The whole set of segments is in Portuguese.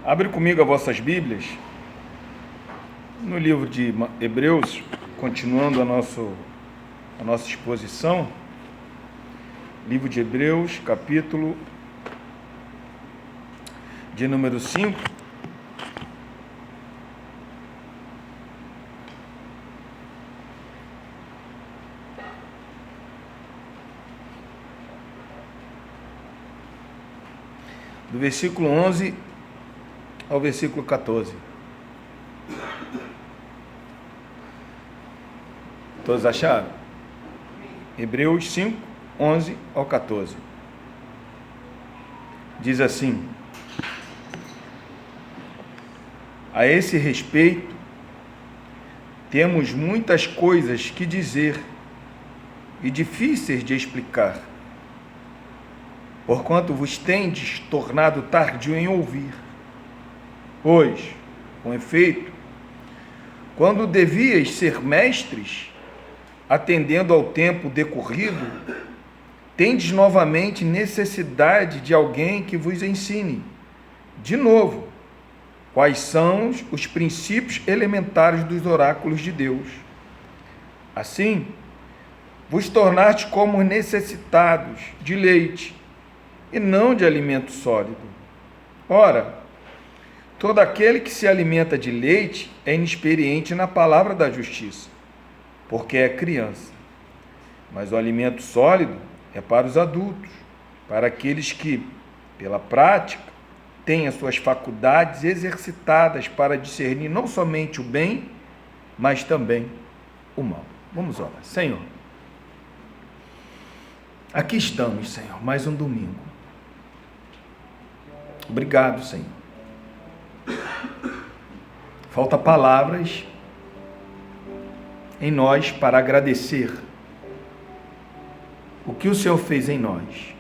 Abre comigo as vossas Bíblias no livro de Hebreus, continuando a nossa exposição. Livro de Hebreus, capítulo de número 5. Do versículo 11 ao versículo 14. Todos acharam? Hebreus 5, 11 ao 14. Diz assim: a esse respeito, temos muitas coisas que dizer e difíceis de explicar, porquanto vos tendes tornado tardio em ouvir. Pois, com efeito, quando devíeis ser mestres, atendendo ao tempo decorrido, tendes novamente necessidade de alguém que vos ensine, de novo, quais são os princípios elementares dos oráculos de Deus. Assim, vos tornaste como necessitados de leite, e não de alimento sólido. Ora, todo aquele que se alimenta de leite é inexperiente na palavra da justiça, porque é criança. Mas o alimento sólido é para os adultos, para aqueles que, pela prática, têm as suas faculdades exercitadas para discernir não somente o bem, mas também o mal. Vamos orar. Senhor, aqui estamos, Senhor, mais um domingo. Obrigado, Senhor. Falta palavras em nós para agradecer o que o Senhor fez em nós,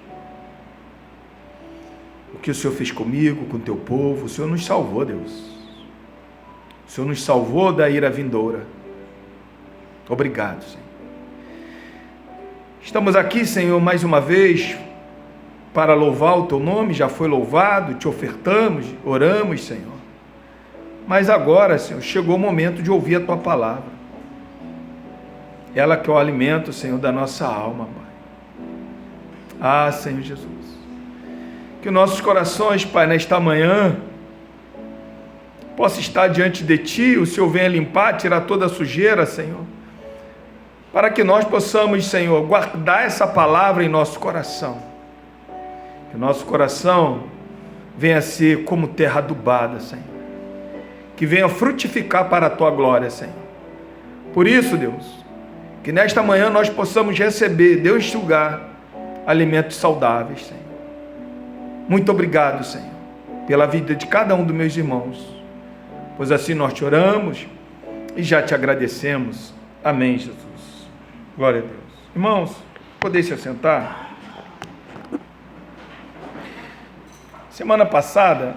o que o Senhor fez comigo, com o teu povo. O Senhor nos salvou, Deus. O Senhor nos salvou da ira vindoura. Obrigado, Senhor. Estamos aqui, Senhor, mais uma vez para louvar o teu nome. Já foi louvado, te ofertamos, oramos, Senhor. Mas agora, Senhor, chegou o momento de ouvir a tua palavra. Ela que é o alimento, Senhor, da nossa alma, Pai. Ah, Senhor Jesus, que os nossos corações, Pai, nesta manhã, possa estar diante de Ti, o Senhor venha limpar, tirar toda a sujeira, Senhor, para que nós possamos, Senhor, guardar essa palavra em nosso coração. Que o nosso coração venha ser como terra adubada, Senhor. Que venha frutificar para a Tua glória, Senhor. Por isso, Deus, que nesta manhã nós possamos receber, Deus, enxugar alimentos saudáveis, Senhor. Muito obrigado, Senhor, pela vida de cada um dos meus irmãos, pois assim nós te oramos e já te agradecemos. Amém, Jesus. Glória a Deus. Irmãos, podem se assentar? Semana passada,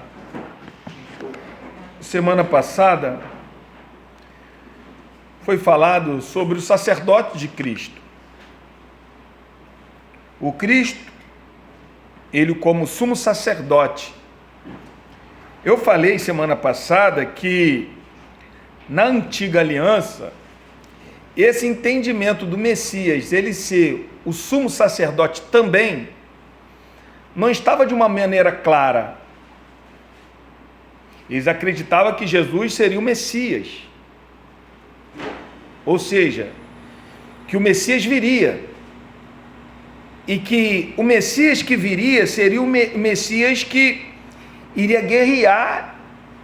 foi falado sobre o sacerdote de Cristo. O Cristo, ele como sumo sacerdote. Eu falei semana passada que na antiga aliança, esse entendimento do Messias, ele ser o sumo sacerdote também, não estava de uma maneira clara. Eles acreditavam que Jesus seria o Messias. Ou seja, que o Messias viria. E que o Messias que viria seria o Messias que iria guerrear,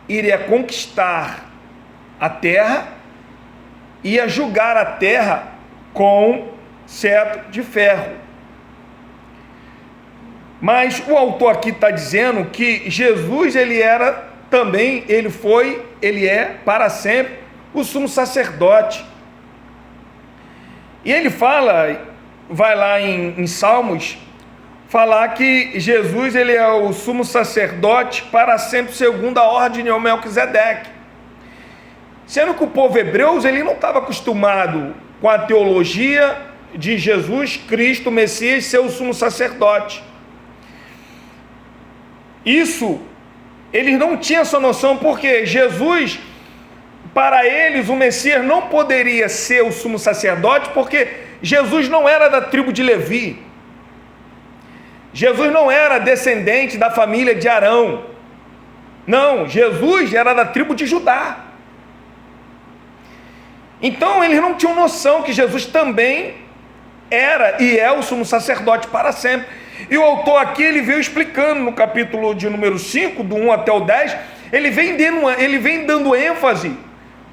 iria conquistar a terra, ia julgar a terra com cetro de ferro. Mas o autor aqui está dizendo que Jesus, ele era também, ele é para sempre o sumo sacerdote. E ele fala, vai lá em Salmos, falar que Jesus, ele é o sumo sacerdote para sempre, segundo a ordem de Melquisedeque. Sendo que o povo hebreu, ele não estava acostumado com a teologia de Jesus Cristo, Messias, ser o sumo sacerdote. Isso eles não tinham essa noção, porque Jesus, para eles, o Messias não poderia ser o sumo sacerdote, porque Jesus não era da tribo de Levi. Jesus não era descendente da família de Arão. Não, Jesus era da tribo de Judá. Então eles não tinham noção que Jesus também era e é o sumo sacerdote para sempre. E o autor aqui, ele veio explicando no capítulo de número 5, do 1 até o 10, ele vem dando ênfase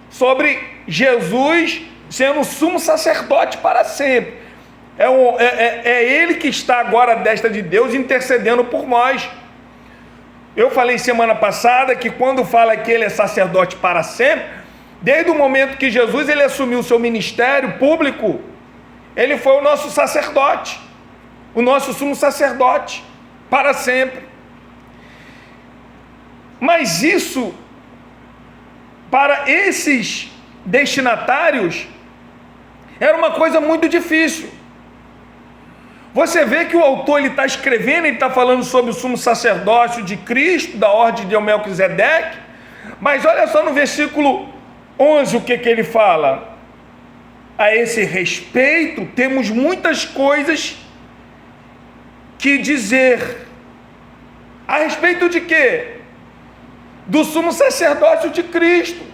sobre Jesus sendo o sumo sacerdote para sempre. É ele que está agora à destra de Deus intercedendo por nós. Eu falei semana passada que quando fala que ele é sacerdote para sempre, desde o momento que Jesus ele assumiu o seu ministério público, ele foi o nosso sacerdote, o nosso sumo sacerdote para sempre. Mas isso, para esses destinatários, era uma coisa muito difícil. Você vê que o autor ele está escrevendo, ele está falando sobre o sumo sacerdócio de Cristo, da ordem de Melquisedeque, mas olha só no versículo 11 o que ele fala. A esse respeito, temos muitas coisas que dizer. A respeito de quê? Do sumo sacerdócio de Cristo,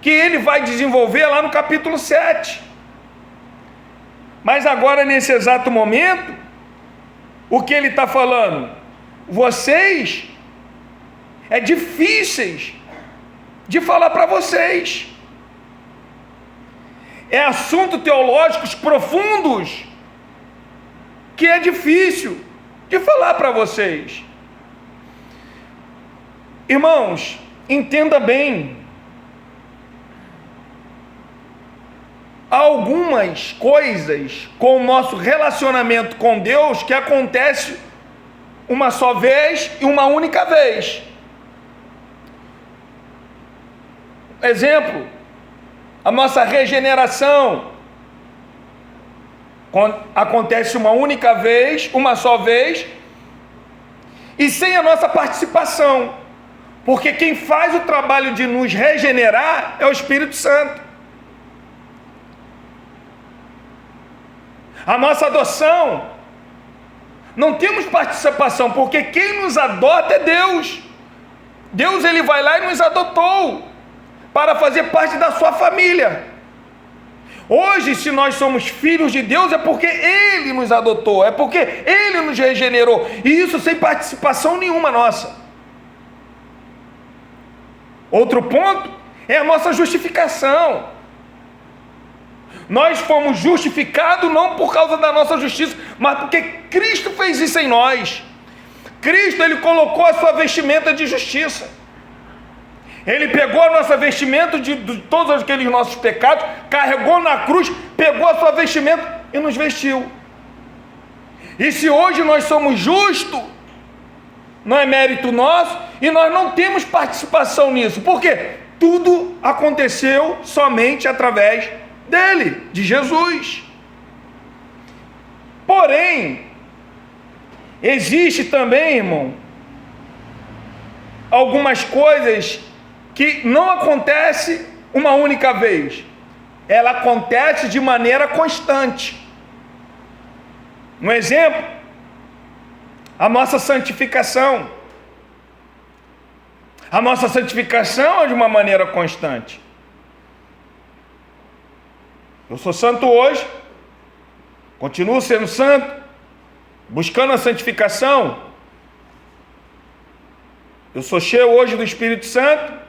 que ele vai desenvolver lá no capítulo 7. Mas agora, nesse exato momento, o que ele está falando? Vocês, é difíceis de falar para vocês. É assuntos teológicos profundos que é difícil de falar para vocês. Irmãos, entenda bem. Há algumas coisas com o nosso relacionamento com Deus que acontece uma só vez e uma única vez. Exemplo, a nossa regeneração acontece uma única vez, uma só vez, e sem a nossa participação, porque quem faz o trabalho de nos regenerar é o Espírito Santo. A nossa adoção, não temos participação, porque quem nos adota é Deus. Deus ele vai lá e nos adotou para fazer parte da sua família. Hoje, se nós somos filhos de Deus, é porque Ele nos adotou, é porque Ele nos regenerou, e isso sem participação nenhuma nossa. Outro ponto é a nossa justificação. Nós fomos justificados não por causa da nossa justiça, mas porque Cristo fez isso em nós. Cristo, ele colocou a sua vestimenta de justiça. Ele pegou a nossa vestimenta de todos aqueles nossos pecados, carregou na cruz, pegou a sua vestimenta e nos vestiu. E se hoje nós somos justos, não é mérito nosso, e nós não temos participação nisso. Por quê? Tudo aconteceu somente através dele, de Jesus. Porém, existe também, irmão, algumas coisas que não acontece uma única vez. Ela acontece de maneira constante. Um exemplo, a nossa santificação. A nossa santificação é de uma maneira constante. Eu sou santo hoje, continuo sendo santo, buscando a santificação. Eu sou cheio hoje do Espírito Santo,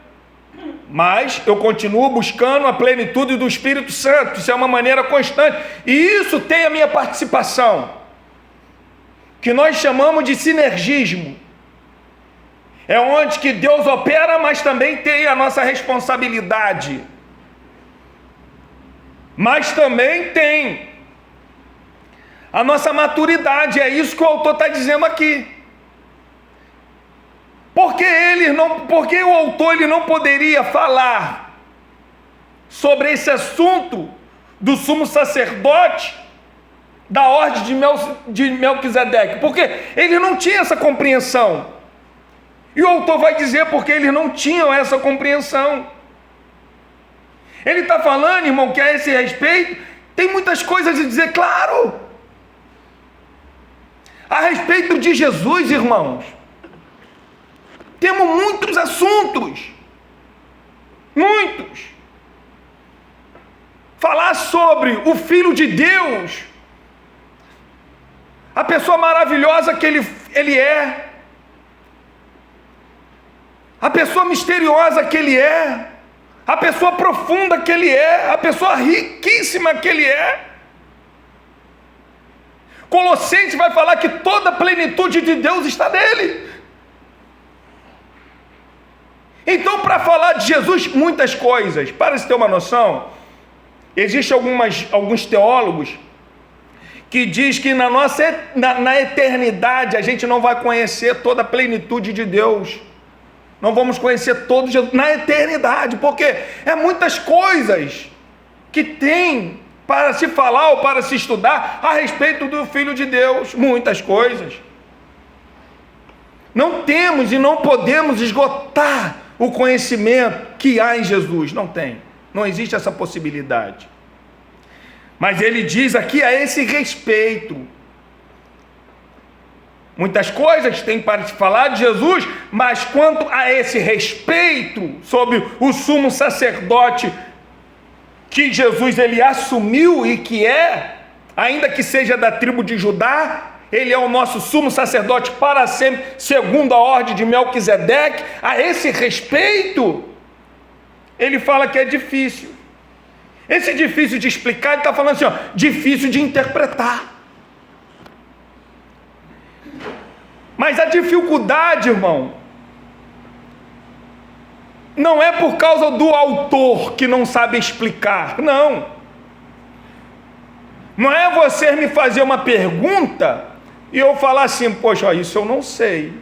mas eu continuo buscando a plenitude do Espírito Santo. Isso é uma maneira constante, e isso tem a minha participação, que nós chamamos de sinergismo. É onde que Deus opera, mas também tem a nossa responsabilidade. Mas também tem a nossa maturidade. É isso que o autor está dizendo aqui. Porque o autor ele não poderia falar sobre esse assunto do sumo sacerdote da ordem de Melquisedeque? Porque ele não tinha essa compreensão. E o autor vai dizer porque eles não tinham essa compreensão. Ele está falando, irmão, que a esse respeito tem muitas coisas a dizer, claro. A respeito de Jesus, irmãos, temos muitos assuntos. Muitos. Falar sobre o Filho de Deus, a pessoa maravilhosa que ele é, a pessoa misteriosa que ele é, a pessoa profunda que ele é, a pessoa riquíssima que ele é. Colossenses vai falar que toda a plenitude de Deus está nele. Então, para falar de Jesus, muitas coisas. Para se ter uma noção, existem alguns teólogos que diz que na eternidade a gente não vai conhecer toda a plenitude de Deus. Não vamos conhecer todo Jesus na eternidade, porque é muitas coisas que tem para se falar ou para se estudar a respeito do Filho de Deus. Muitas coisas. Não temos e não podemos esgotar o conhecimento que há em Jesus. Não tem. Não existe essa possibilidade. Mas ele diz aqui a esse respeito. Muitas coisas tem para se falar de Jesus, mas quanto a esse respeito sobre o sumo sacerdote que Jesus ele assumiu e que é, ainda que seja da tribo de Judá, ele é o nosso sumo sacerdote para sempre, segundo a ordem de Melquisedeque. A esse respeito, ele fala que é difícil. Esse difícil de explicar, ele está falando assim, ó, difícil de interpretar. Mas a dificuldade, irmão, não é por causa do autor que não sabe explicar, não. Não é você me fazer uma pergunta e eu falar assim, poxa, isso eu não sei.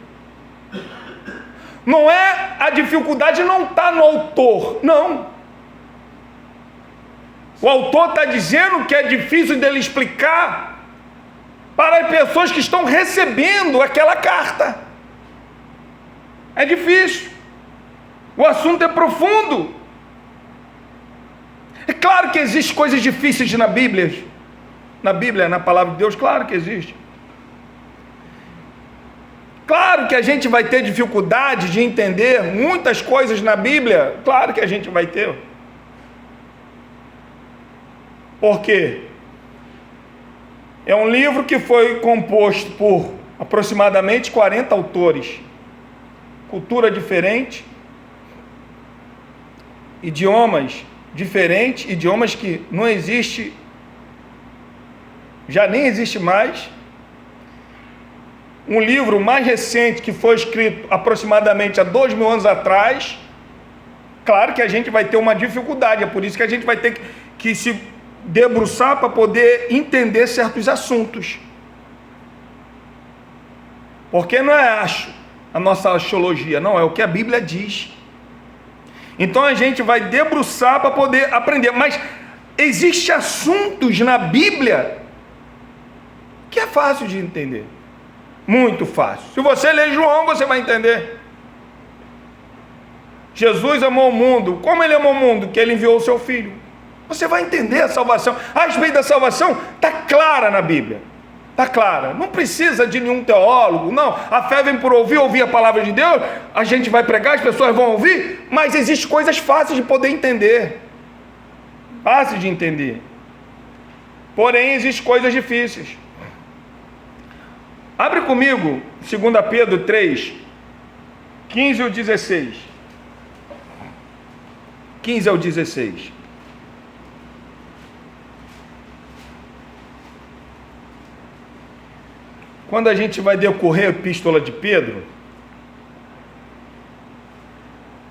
Não é, a dificuldade não está no autor, não. O autor está dizendo que é difícil dele explicar para as pessoas que estão recebendo aquela carta. É difícil. O assunto é profundo. É claro que existem coisas difíceis na Bíblia. Na Bíblia, na palavra de Deus, claro que existe. Claro que a gente vai ter dificuldade de entender muitas coisas na Bíblia. Claro que a gente vai ter. Por quê? É um livro que foi composto por aproximadamente 40 autores. Cultura diferente, idiomas diferentes, idiomas que não existe, já nem existe mais. Um livro mais recente que foi escrito aproximadamente há 2000 anos atrás. Claro que a gente vai ter uma dificuldade, é por isso que a gente vai ter que se debruçar para poder entender certos assuntos. Porque não é a nossa axiologia, não, é o que a Bíblia diz. Então a gente vai debruçar para poder aprender. Mas existem assuntos na Bíblia que é fácil de entender. Muito fácil. Se você ler João, você vai entender. Jesus amou o mundo. Como ele amou o mundo? Que ele enviou o seu filho. Você vai entender a salvação. A respeito da salvação, está clara na Bíblia. Está clara. Não precisa de nenhum teólogo, não. A fé vem por ouvir a palavra de Deus. A gente vai pregar, as pessoas vão ouvir. Mas existem coisas fáceis de poder entender. Fáceis de entender. Porém, existem coisas difíceis. Abre comigo, 2 Pedro 3, 15 ao 16. 15 ao 16. Quando a gente vai decorrer a epístola de Pedro,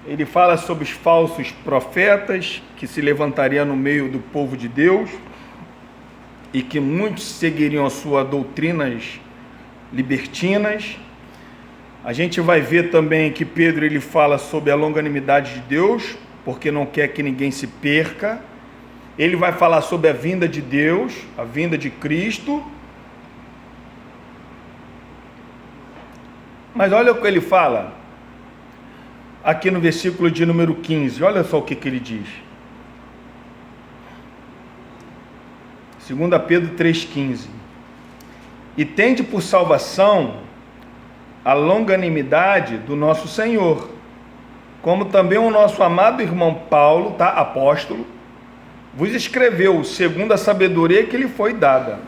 ele fala sobre os falsos profetas que se levantariam no meio do povo de Deus e que muitos seguiriam as suas doutrinas libertinas. A gente vai ver também que Pedro ele fala sobre a longanimidade de Deus, porque não quer que ninguém se perca. Ele vai falar sobre a vinda de Deus, a vinda de Cristo. Mas olha o que ele fala, aqui no versículo de número 15. Olha só o que ele diz. 2 Pedro 3,15. E tende por salvação a longanimidade do nosso Senhor, como também o nosso amado irmão Paulo, apóstolo, vos escreveu, segundo a sabedoria que lhe foi dada.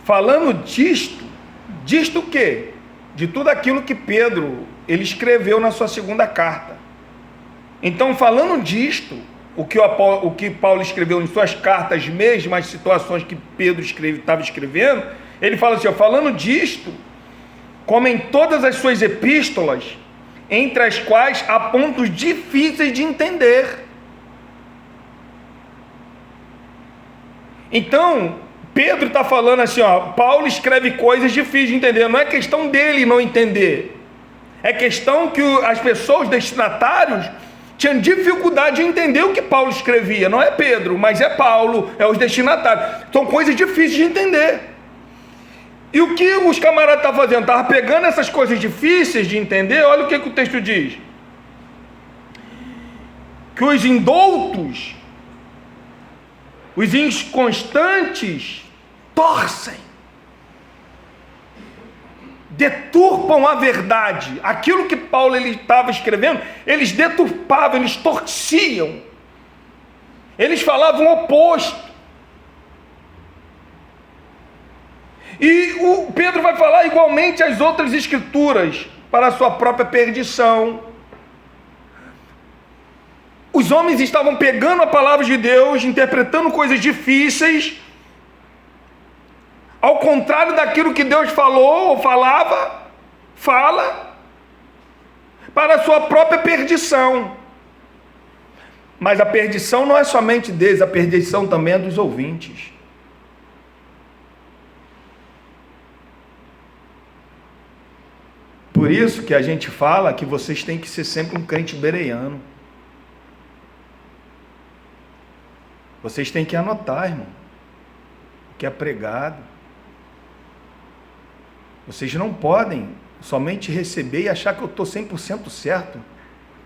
Falando disto o quê? De tudo aquilo que Pedro, ele escreveu na sua segunda carta. Então, falando disto, o que Paulo escreveu em suas cartas, as mesmas situações que Pedro estava escrevendo, ele fala assim, falando disto, como em todas as suas epístolas, entre as quais há pontos difíceis de entender. Então, Pedro está falando assim, Paulo escreve coisas difíceis de entender, não é questão dele não entender, é questão que as pessoas, destinatários, tinham dificuldade de entender o que Paulo escrevia, não é Pedro, mas é Paulo, é os destinatários, são coisas difíceis de entender. E o que os camaradas estavam fazendo? Estavam pegando essas coisas difíceis de entender. Olha o que o texto diz. Que os indoutos, os inconstantes, torcem, deturpam a verdade. Aquilo que Paulo estava escrevendo, eles deturpavam, eles torciam. Eles falavam o oposto. E o Pedro vai falar igualmente as outras escrituras para a sua própria perdição. Os homens estavam pegando a palavra de Deus, interpretando coisas difíceis, ao contrário daquilo que Deus falou ou fala, para a sua própria perdição. Mas a perdição não é somente deles, a perdição também é dos ouvintes. Por isso que a gente fala que vocês têm que ser sempre um crente bereano. Vocês têm que anotar, irmão, o que é pregado. Vocês não podem somente receber e achar que eu estou 100% certo.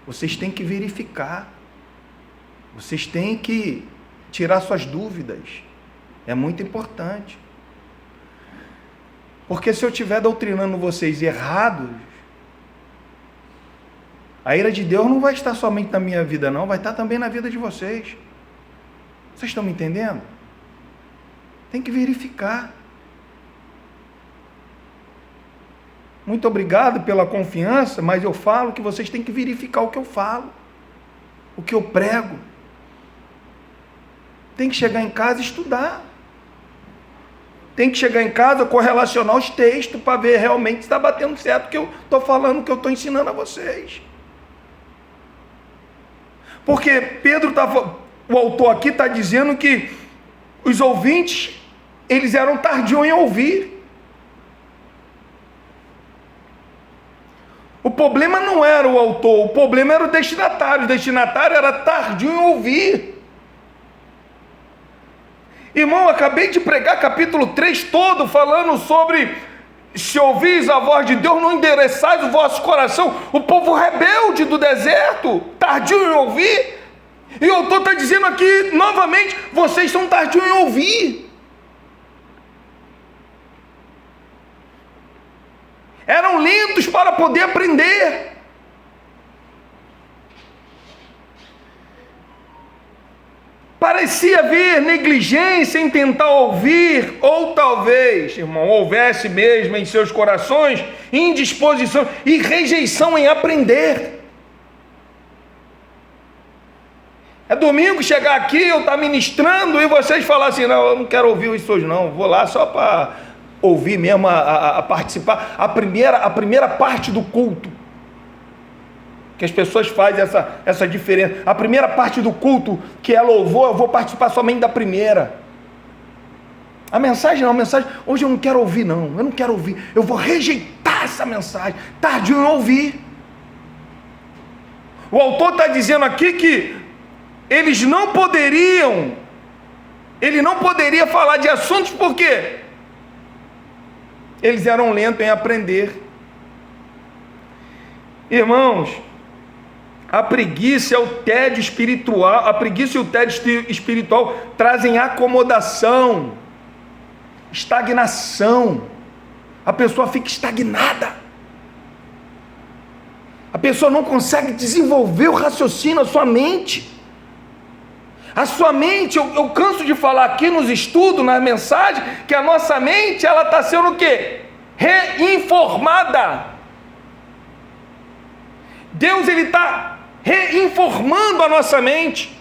Vocês têm que verificar. Vocês têm que tirar suas dúvidas. É muito importante. Porque se eu estiver doutrinando vocês errados, a ira de Deus não vai estar somente na minha vida, não, vai estar também na vida de vocês. Vocês estão me entendendo? Tem que verificar. Muito obrigado pela confiança, mas eu falo que vocês têm que verificar o que eu falo, o que eu prego. Tem que chegar em casa e estudar. Tem que chegar em casa, correlacionar os textos para ver realmente se está batendo certo o que eu estou falando, o que eu estou ensinando a vocês. Porque o autor aqui está dizendo que os ouvintes, eles eram tardios em ouvir. O problema não era o autor, o problema era o destinatário. O destinatário era tardio em ouvir. Irmão, eu acabei de pregar capítulo 3 todo falando sobre se ouvis a voz de Deus, não endereçais o vosso coração. O povo rebelde do deserto, tardio em ouvir. E o autor está dizendo aqui novamente, vocês são tardios em ouvir. Eram lentos para poder aprender. Parecia haver negligência em tentar ouvir, ou talvez, irmão, houvesse mesmo em seus corações indisposição e rejeição em aprender. É domingo chegar aqui, eu estar ministrando e vocês falarem assim, não, eu não quero ouvir isso hoje não, vou lá só para ouvir mesmo, a participar, a primeira parte do culto. Que as pessoas fazem essa diferença. A primeira parte do culto, que é louvor, eu vou participar somente da primeira. A mensagem não, a mensagem, hoje eu não quero ouvir não, eu não quero ouvir, eu vou rejeitar essa mensagem, tardio em ouvir. O autor está dizendo aqui que ele não poderia falar de assuntos, por quê? Eles eram lentos em aprender. Irmãos, A preguiça e o tédio espiritual trazem acomodação, estagnação. A pessoa fica estagnada. A pessoa não consegue desenvolver o raciocínio, a sua mente. A sua mente, eu canso de falar aqui nos estudos, na mensagem, que a nossa mente, ela está sendo o quê? Reinformada. Deus, ele está reinformando a nossa mente.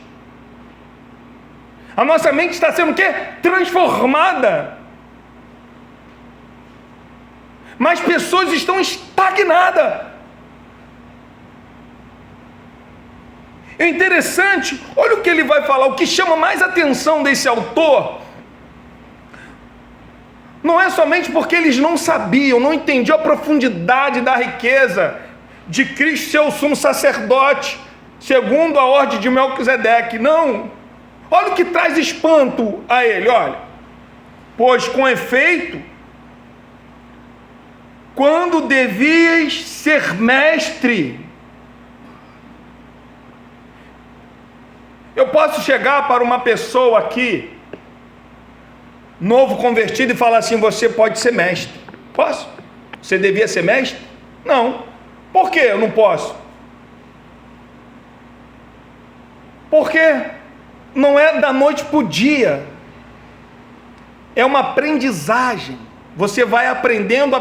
A nossa mente está sendo o quê? Transformada. Mas pessoas estão estagnadas. É interessante, olha o que ele vai falar, o que chama mais atenção desse autor, não é somente porque eles não sabiam, não entendiam a profundidade da riqueza de Cristo ser o sumo sacerdote, segundo a ordem de Melquisedeque, não, olha o que traz espanto a ele, olha, pois com efeito, quando devias ser mestre, eu posso chegar para uma pessoa aqui, novo convertido, e falar assim: você pode ser mestre. Posso? Você devia ser mestre? Não. Por que eu não posso? Porque não é da noite para o dia. É uma aprendizagem. Você vai aprendendo.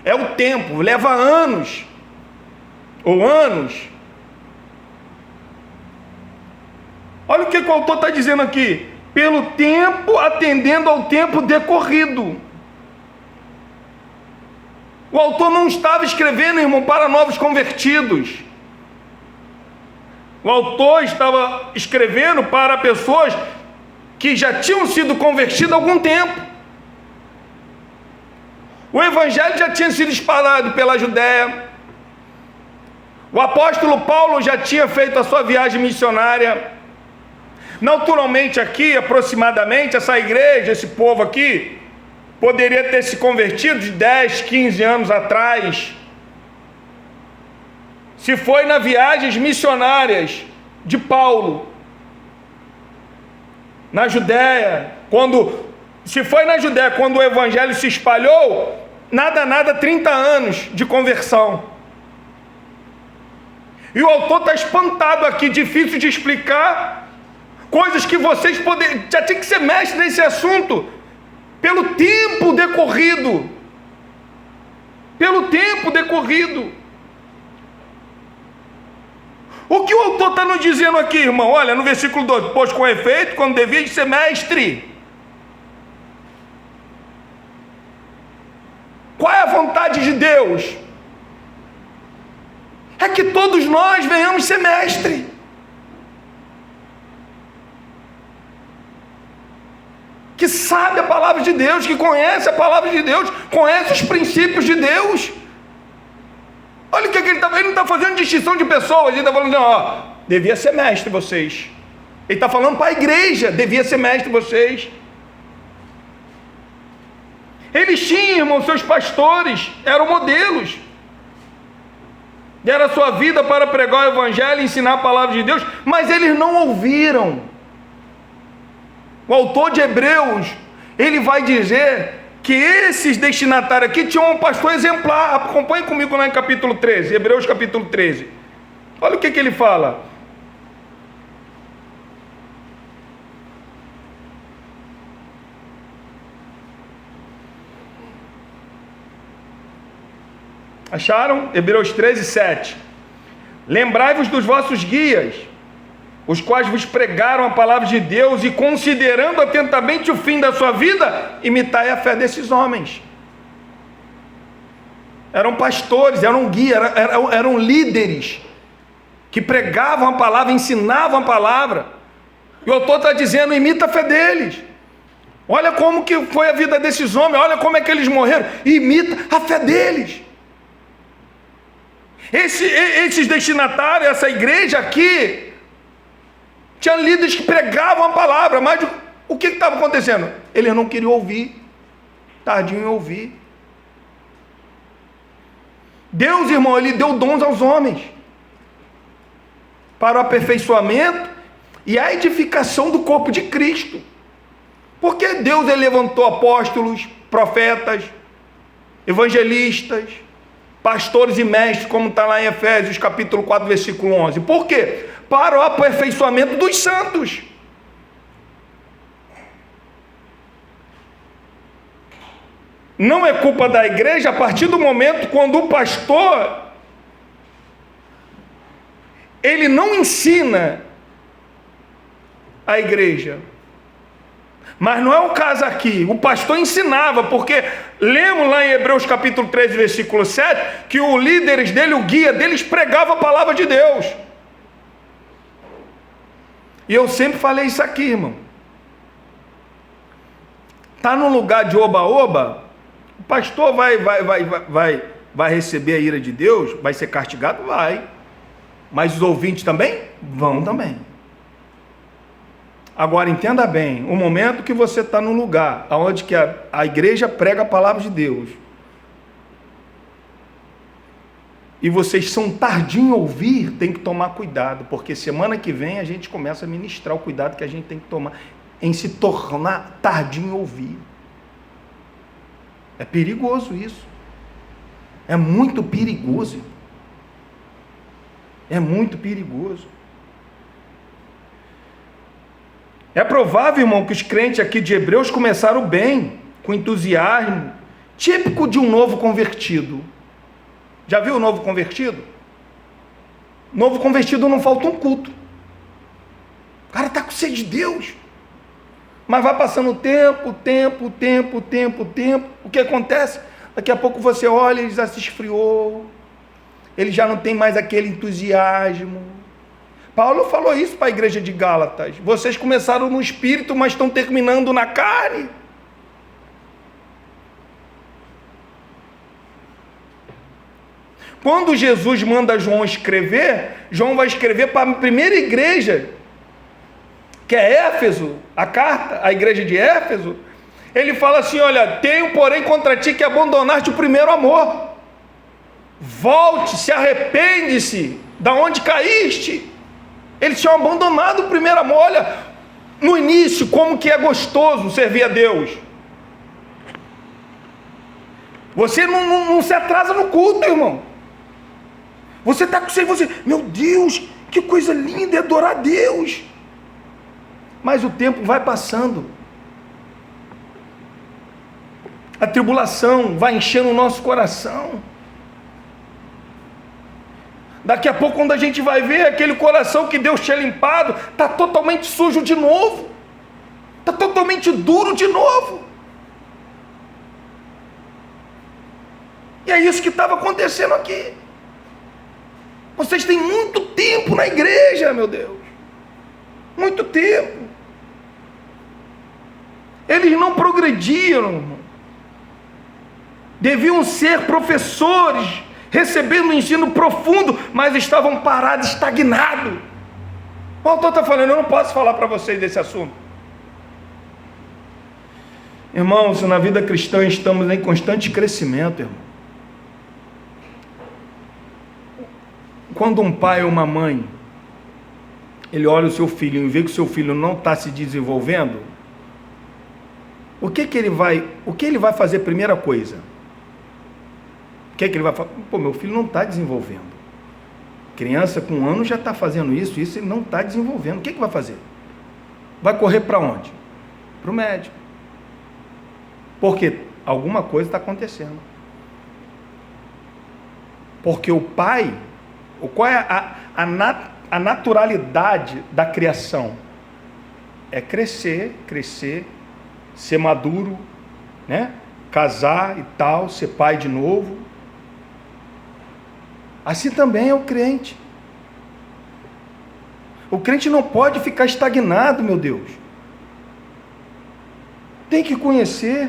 É o tempo, leva anos. Ou anos. Olha o que o autor está dizendo aqui. Pelo tempo, atendendo ao tempo decorrido. O autor não estava escrevendo, irmão, para novos convertidos. O autor estava escrevendo para pessoas que já tinham sido convertidas há algum tempo. O evangelho já tinha sido espalhado pela Judéia. O apóstolo Paulo já tinha feito a sua viagem missionária. Naturalmente aqui, aproximadamente, essa igreja, esse povo aqui, poderia ter se convertido de 10, 15 anos atrás. Se foi nas viagens missionárias de Paulo, na Judéia, se foi na Judéia, quando o evangelho se espalhou, nada, 30 anos de conversão. E o autor está espantado aqui, difícil de explicar, coisas que vocês já tinham que ser mestre nesse assunto, pelo tempo decorrido. O que o autor está nos dizendo aqui, irmão? Olha, no versículo 2, pois com efeito, quando devia ser mestre. Qual é a vontade de Deus? É que todos nós venhamos ser mestre. Que sabe a palavra de Deus, que conhece a palavra de Deus, conhece os princípios de Deus. Olha o que ele não está fazendo distinção de pessoas, ele está falando, não, devia ser mestre vocês. Ele está falando para a igreja, devia ser mestre vocês. Eles tinham, irmão, seus pastores, eram modelos. Deram a sua vida para pregar o evangelho e ensinar a palavra de Deus, mas eles não ouviram. O autor de Hebreus, ele vai dizer que esses destinatários aqui tinham um pastor exemplar. Acompanhe comigo lá em capítulo 13, Hebreus capítulo 13. Olha o que ele fala. Acharam? Hebreus 13, 7. Lembrai-vos dos vossos guias, os quais vos pregaram a palavra de Deus, e considerando atentamente o fim da sua vida, imitai a fé desses homens. Eram pastores, eram guias, eram líderes, que pregavam a palavra, ensinavam a palavra, e o autor está dizendo, imita a fé deles. Olha como que foi a vida desses homens, olha como é que eles morreram, imita a fé deles. Esses destinatários, essa igreja aqui, tinha líderes que pregavam a palavra, mas o que estava acontecendo? Eles não queriam ouvir, tardinho em ouvir. Deus, irmão, ele deu dons aos homens. para o aperfeiçoamento e a edificação do corpo de Cristo. Porque Deus ele levantou apóstolos, profetas, evangelistas, pastores e mestres, como está lá em Efésios capítulo 4, versículo 11. Por quê? Para o aperfeiçoamento dos santos. Não é culpa da igreja a partir do momento quando o pastor ele não ensina a igreja. Mas não é o caso aqui. O pastor ensinava, porque lemos lá em Hebreus capítulo 13, versículo 7, que os líderes dele, o guia deles, pregava a palavra de Deus. E eu sempre falei isso aqui, irmão. Está num lugar de oba-oba, o pastor vai receber a ira de Deus, vai ser castigado? Vai. Mas os ouvintes também? Vão também. Agora entenda bem, o momento que você está num lugar onde que a igreja prega a palavra de Deus, e vocês são tardinho em ouvir, tem que tomar cuidado, porque semana que vem a gente começa a ministrar o cuidado que a gente tem que tomar em se tornar tardinho em ouvir. É perigoso isso. É muito perigoso. É muito perigoso. É provável, irmão, que os crentes aqui de Hebreus começaram bem, com entusiasmo, típico de um novo convertido. Já viu o novo convertido? Novo convertido não falta um culto. O cara está com sede de Deus. Mas vai passando o tempo. O que acontece? Daqui a pouco você olha, ele já se esfriou. Ele já não tem mais aquele entusiasmo. Paulo falou isso para a igreja de Gálatas. Vocês começaram no espírito, mas estão terminando na carne. Quando Jesus manda João escrever, João vai escrever para a primeira igreja, que é Éfeso, a carta, a igreja de Éfeso. Ele fala assim: olha, tenho porém contra ti que abandonaste o primeiro amor. Volte, se arrepende-se da onde caíste. Eles tinham abandonado o primeiro amor. Olha, no início, como que é gostoso servir a Deus. Você não se atrasa no culto, irmão. Você está com você, meu Deus, que coisa linda é adorar a Deus. Mas o tempo vai passando. A tribulação vai enchendo o nosso coração. Daqui a pouco, quando a gente vai ver, aquele coração que Deus tinha limpado, está totalmente sujo de novo. Está totalmente duro de novo. E é isso que estava acontecendo aqui. Vocês têm muito tempo na igreja, meu Deus. Muito tempo. Eles não progrediram. Deviam ser professores, recebendo um ensino profundo, mas estavam parados, estagnados. O autor está falando, eu não posso falar para vocês desse assunto. Irmãos, na vida cristã estamos em constante crescimento, irmão. Quando um pai ou uma mãe, ele olha o seu filho e vê que o seu filho não está se desenvolvendo, o que ele vai fazer? Primeira coisa, o que ele vai fazer? Pô, meu filho não está desenvolvendo. Criança com 1 ano já está fazendo isso ele não está desenvolvendo. O que vai fazer? Vai correr para onde? Para o médico. Porque alguma coisa está acontecendo. Porque o pai, qual é a naturalidade da criação? É crescer, ser maduro, né? Casar e tal, ser pai de novo. Assim também é o crente. O crente não pode ficar estagnado, meu Deus. Tem que conhecer.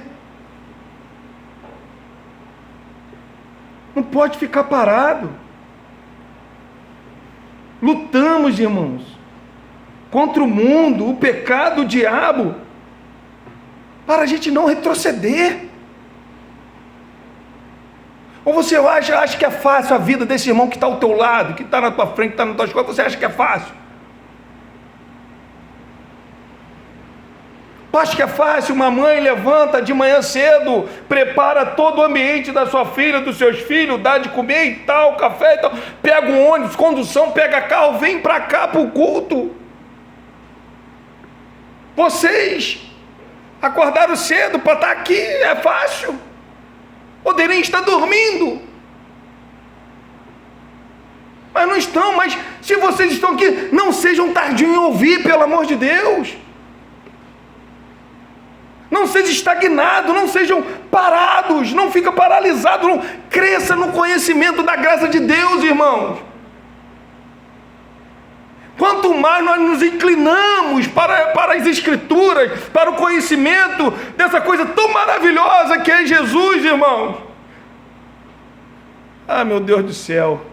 Não pode ficar parado. Lutamos, irmãos, contra o mundo, o pecado, o diabo, para a gente não retroceder. Ou você acha que é fácil a vida desse irmão que está ao teu lado, que está na tua frente, que está nas tuas costas, você acha que é fácil? Acha que é fácil? Uma mãe levanta de manhã cedo, prepara todo o ambiente da sua filha, dos seus filhos, dá de comer e tal, café e tal, pega um ônibus, condução, pega carro, vem para cá para o culto. Vocês acordaram cedo para estar aqui, é fácil. Poderiam estar dormindo, mas não estão. Mas se vocês estão aqui, não sejam tardios em ouvir, pelo amor de Deus. Não sejam estagnados, não sejam parados, não fica paralisado, não cresça no conhecimento da graça de Deus, irmãos. Quanto mais nós nos inclinamos para as Escrituras, para o conhecimento dessa coisa tão maravilhosa que é Jesus, irmãos. Ah, meu Deus do céu.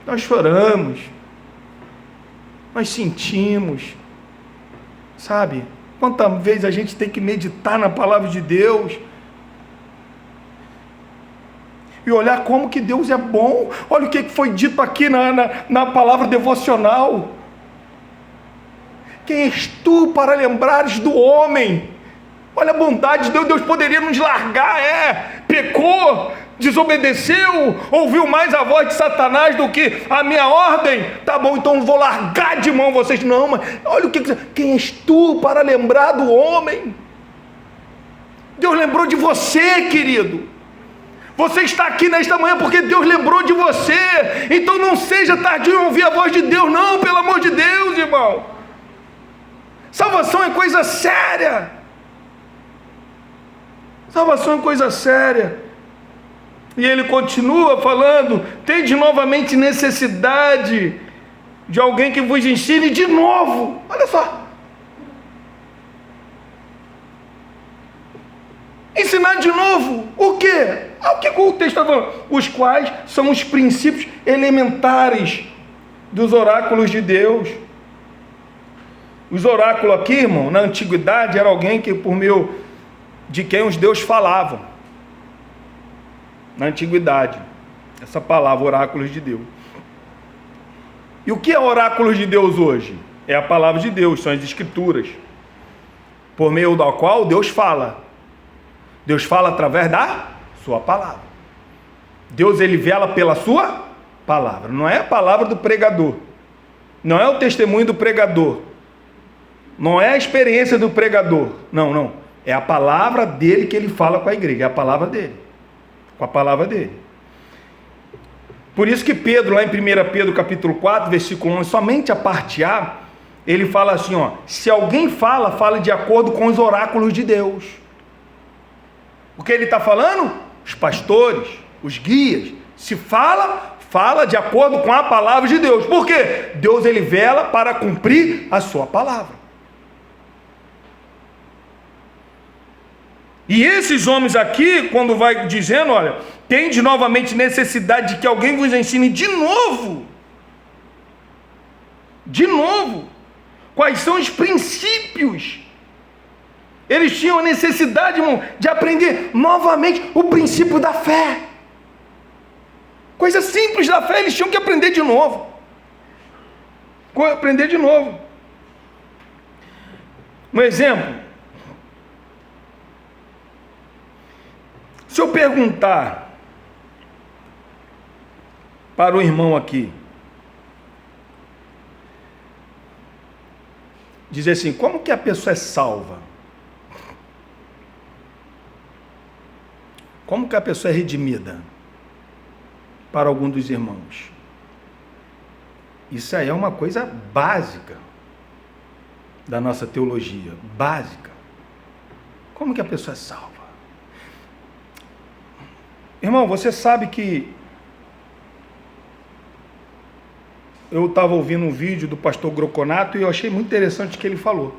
Nós choramos, nós sentimos, sabe? Quantas vezes a gente tem que meditar na palavra de Deus e olhar como que Deus é bom. Olha o que foi dito aqui na palavra devocional. Quem és tu para lembrares do homem? Olha a bondade de Deus. Deus poderia nos largar, pecou, desobedeceu, ouviu mais a voz de Satanás do que a minha ordem. Tá bom, então vou largar de mão vocês. Não, mas olha o que... Quem és tu para lembrar do homem? Deus lembrou de você, querido. Você está aqui nesta manhã porque Deus lembrou de você. Então não seja tardio em ouvir a voz de Deus, não, pelo amor de Deus, irmão. Salvação é coisa séria. Salvação é coisa séria. E ele continua falando: tende novamente necessidade de alguém que vos ensine de novo. Olha só. Ensinar de novo o quê? O que o texto está falando? Os quais são os princípios elementares dos oráculos de Deus. Os oráculos aqui, irmão, na antiguidade, era alguém que por meio de quem os deuses falavam. Na antiguidade, essa palavra, oráculos de Deus. E o que é oráculos de Deus hoje? É a palavra de Deus, são as Escrituras, por meio da qual Deus fala. Deus fala através da sua palavra. Deus, ele vela pela sua palavra. Não é a palavra do pregador, não é o testemunho do pregador, não é a experiência do pregador, não, é a palavra dele que ele fala com a igreja, é a palavra dele, com a palavra dele. Por isso que Pedro, lá em 1 Pedro capítulo 4, versículo 11, somente a parte A, ele fala assim, ó: se alguém fala de acordo com os oráculos de Deus. O que ele está falando? Os pastores, os guias, se fala de acordo com a palavra de Deus. Por quê? Deus, ele vela para cumprir a sua palavra. E esses homens aqui, quando vai dizendo, olha, tende novamente necessidade de que alguém vos ensine de novo, quais são os princípios. Eles tinham a necessidade, irmão, de aprender novamente o princípio da fé. Coisa simples da fé, eles tinham que aprender de novo. Um exemplo. Se eu perguntar para o irmão aqui, dizer assim, como que a pessoa é salva? Como que a pessoa é redimida? Para algum dos irmãos. Isso aí é uma coisa básica da nossa teologia, básica. Como que a pessoa é salva? Irmão, você sabe que eu estava ouvindo um vídeo do pastor Groconato e eu achei muito interessante o que ele falou.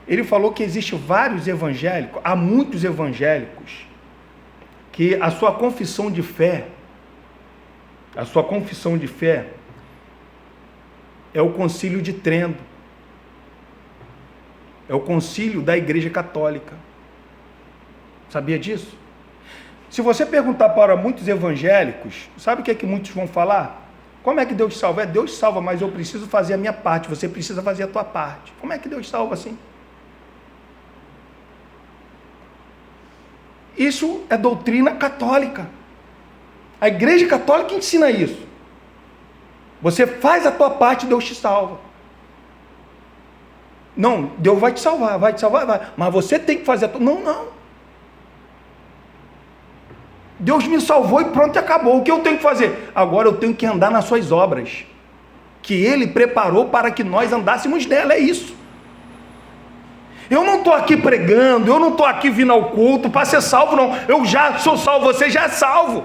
Ele falou que existe vários evangélicos, há muitos evangélicos, que a sua confissão de fé é o Concílio de Trento, é o concílio da Igreja Católica. Sabia disso? Se você perguntar para muitos evangélicos, sabe o que é que muitos vão falar? Como é que Deus salva? É, Deus salva, mas eu preciso fazer a minha parte, você precisa fazer a tua parte. Como é que Deus salva assim? Isso é doutrina católica. A Igreja Católica ensina isso. Você faz a tua parte, Deus te salva. Não, Deus vai te salvar, vai. Mas você tem que fazer a tua... Não. Deus me salvou e pronto, acabou. O que eu tenho que fazer? Agora eu tenho que andar nas suas obras, que Ele preparou para que nós andássemos nela, é isso. Eu não estou aqui pregando, eu não estou aqui vindo ao culto para ser salvo, não. Eu já sou salvo, você já é salvo.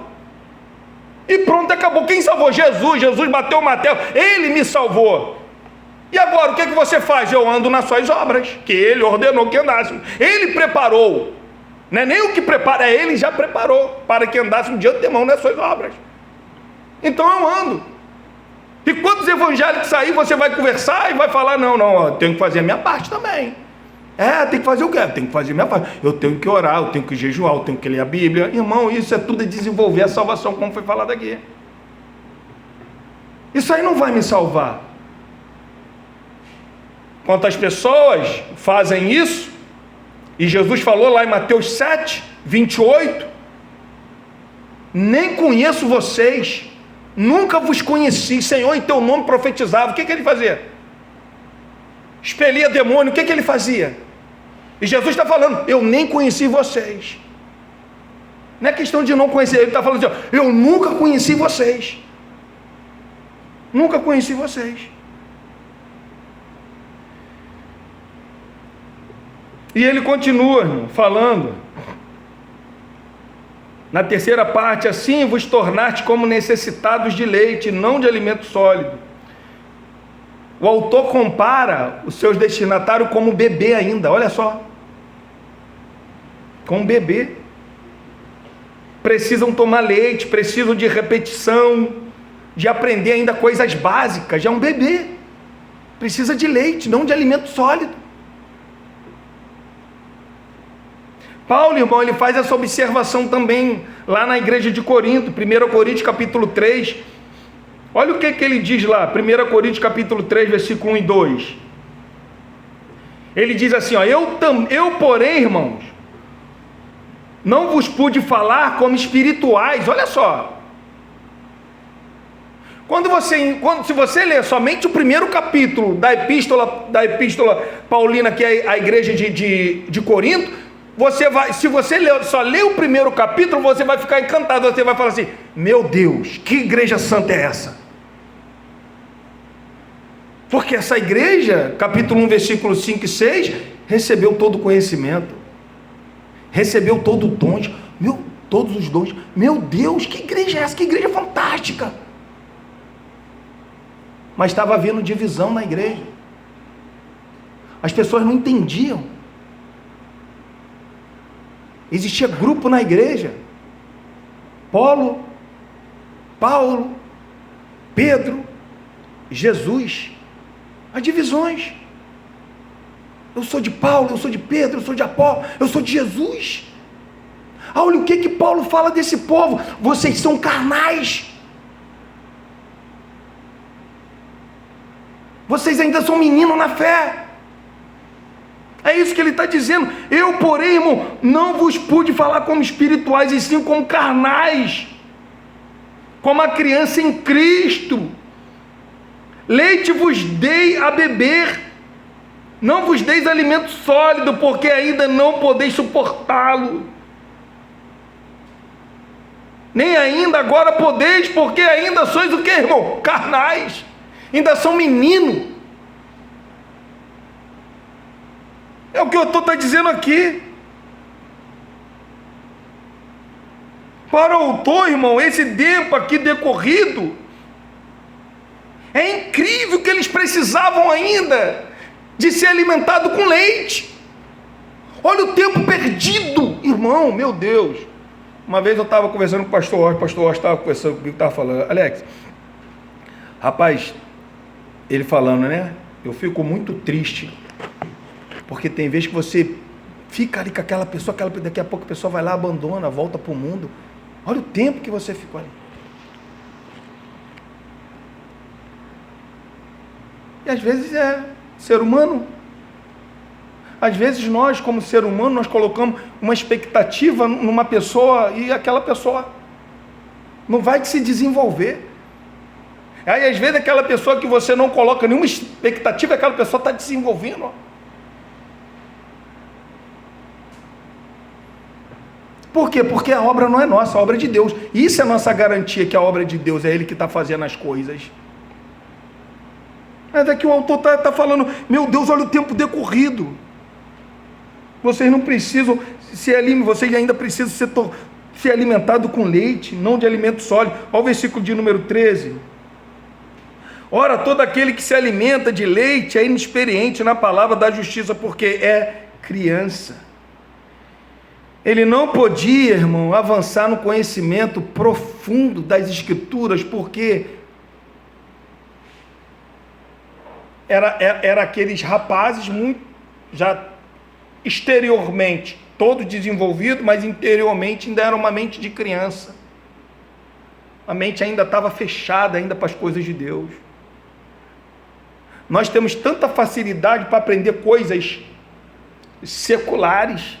E pronto, acabou. Quem salvou? Jesus. Jesus bateu o martelo, Ele me salvou. E agora, o que você faz? Eu ando nas suas obras, que Ele ordenou que andássemos. Ele preparou. Não é nem o que prepara, é Ele já preparou para que andássemos de antemão nas suas obras. Então eu ando. E quantos evangélicos sair, você vai conversar e vai falar, não, eu tenho que fazer a minha parte também. Tem que fazer o quê? Tem que fazer a minha parte. Eu tenho que orar, eu tenho que jejuar, eu tenho que ler a Bíblia. Irmão, isso é tudo desenvolver a salvação, como foi falado aqui. Isso aí não vai me salvar. Quantas pessoas fazem isso, e Jesus falou lá em Mateus 7, 28, nem conheço vocês, nunca vos conheci, Senhor, em teu nome profetizava. O que ele fazia? Expelia demônio. O que ele fazia? E Jesus está falando, eu nem conheci vocês. Não é questão de não conhecer, ele está falando assim, eu nunca conheci vocês. Nunca conheci vocês. E ele continua, irmão, falando, na terceira parte, assim vos tornaste como necessitados de leite, não de alimento sólido. O autor compara os seus destinatários como bebê ainda, olha só. Como bebê. Precisam tomar leite, precisam de repetição, de aprender ainda coisas básicas. Já é um bebê. Precisa de leite, não de alimento sólido. Paulo, irmão, ele faz essa observação também lá na igreja de Corinto, 1 Coríntios capítulo 3. Olha o que ele diz lá, 1 Coríntios capítulo 3, versículo 1 e 2. Ele diz assim, eu porém, irmãos, não vos pude falar como espirituais. Olha só. Se você ler somente o primeiro capítulo da epístola paulina, que é a igreja de Corinto, se você só ler o primeiro capítulo, você vai ficar encantado, você vai falar assim, meu Deus, que igreja santa é essa? Porque essa igreja, capítulo 1, versículo 5 e 6, recebeu todo o conhecimento, recebeu todo o dons, todos os dons. Meu Deus, que igreja é essa? Que igreja fantástica! Mas estava havendo divisão na igreja. As pessoas não entendiam. Existia grupo na igreja. Paulo, Pedro, Jesus. As divisões. Eu sou de Paulo, eu sou de Pedro, eu sou de Apolo, eu sou de Jesus. Olha o que Paulo fala desse povo. Vocês são carnais. Vocês ainda são meninos na fé. É isso que ele está dizendo. Eu, porém, irmão, não vos pude falar como espirituais, e sim como carnais, como a criança em Cristo. Leite vos dei a beber, não vos deis alimento sólido, porque ainda não podeis suportá-lo. Nem ainda agora podeis, porque ainda sois o que, irmão? Carnais. Ainda são meninos. É o que o autor está dizendo aqui. Para o autor, irmão, esse tempo aqui decorrido, é incrível que eles precisavam ainda de ser alimentado com leite. Olha o tempo perdido, irmão, meu Deus. Uma vez eu estava conversando com o pastor Rocha estava conversando comigo, estava falando, Alex, rapaz, ele falando, né? Eu fico muito triste, porque tem vezes que você fica ali com aquela pessoa, daqui a pouco a pessoa vai lá, abandona, volta para o mundo. Olha o tempo que você ficou ali. E às vezes é ser humano. Às vezes nós, como ser humano, nós colocamos uma expectativa numa pessoa e aquela pessoa não vai se desenvolver. Aí às vezes aquela pessoa que você não coloca nenhuma expectativa, aquela pessoa está desenvolvendo. Por quê? Porque a obra não é nossa, a obra é de Deus. Isso é a nossa garantia, que a obra é de Deus, é Ele que está fazendo as coisas. Mas aqui o autor está falando, meu Deus, olha o tempo decorrido. Vocês não precisam vocês ainda precisam ser alimentados com leite, não de alimento sólido. Olha o versículo de número 13. Ora, todo aquele que se alimenta de leite é inexperiente na palavra da justiça, porque é criança. Ele não podia, irmão, avançar no conhecimento profundo das Escrituras, porque era aqueles rapazes muito, já exteriormente, todo desenvolvido, mas interiormente ainda era uma mente de criança. A mente ainda estava fechada ainda para as coisas de Deus. Nós temos tanta facilidade para aprender coisas seculares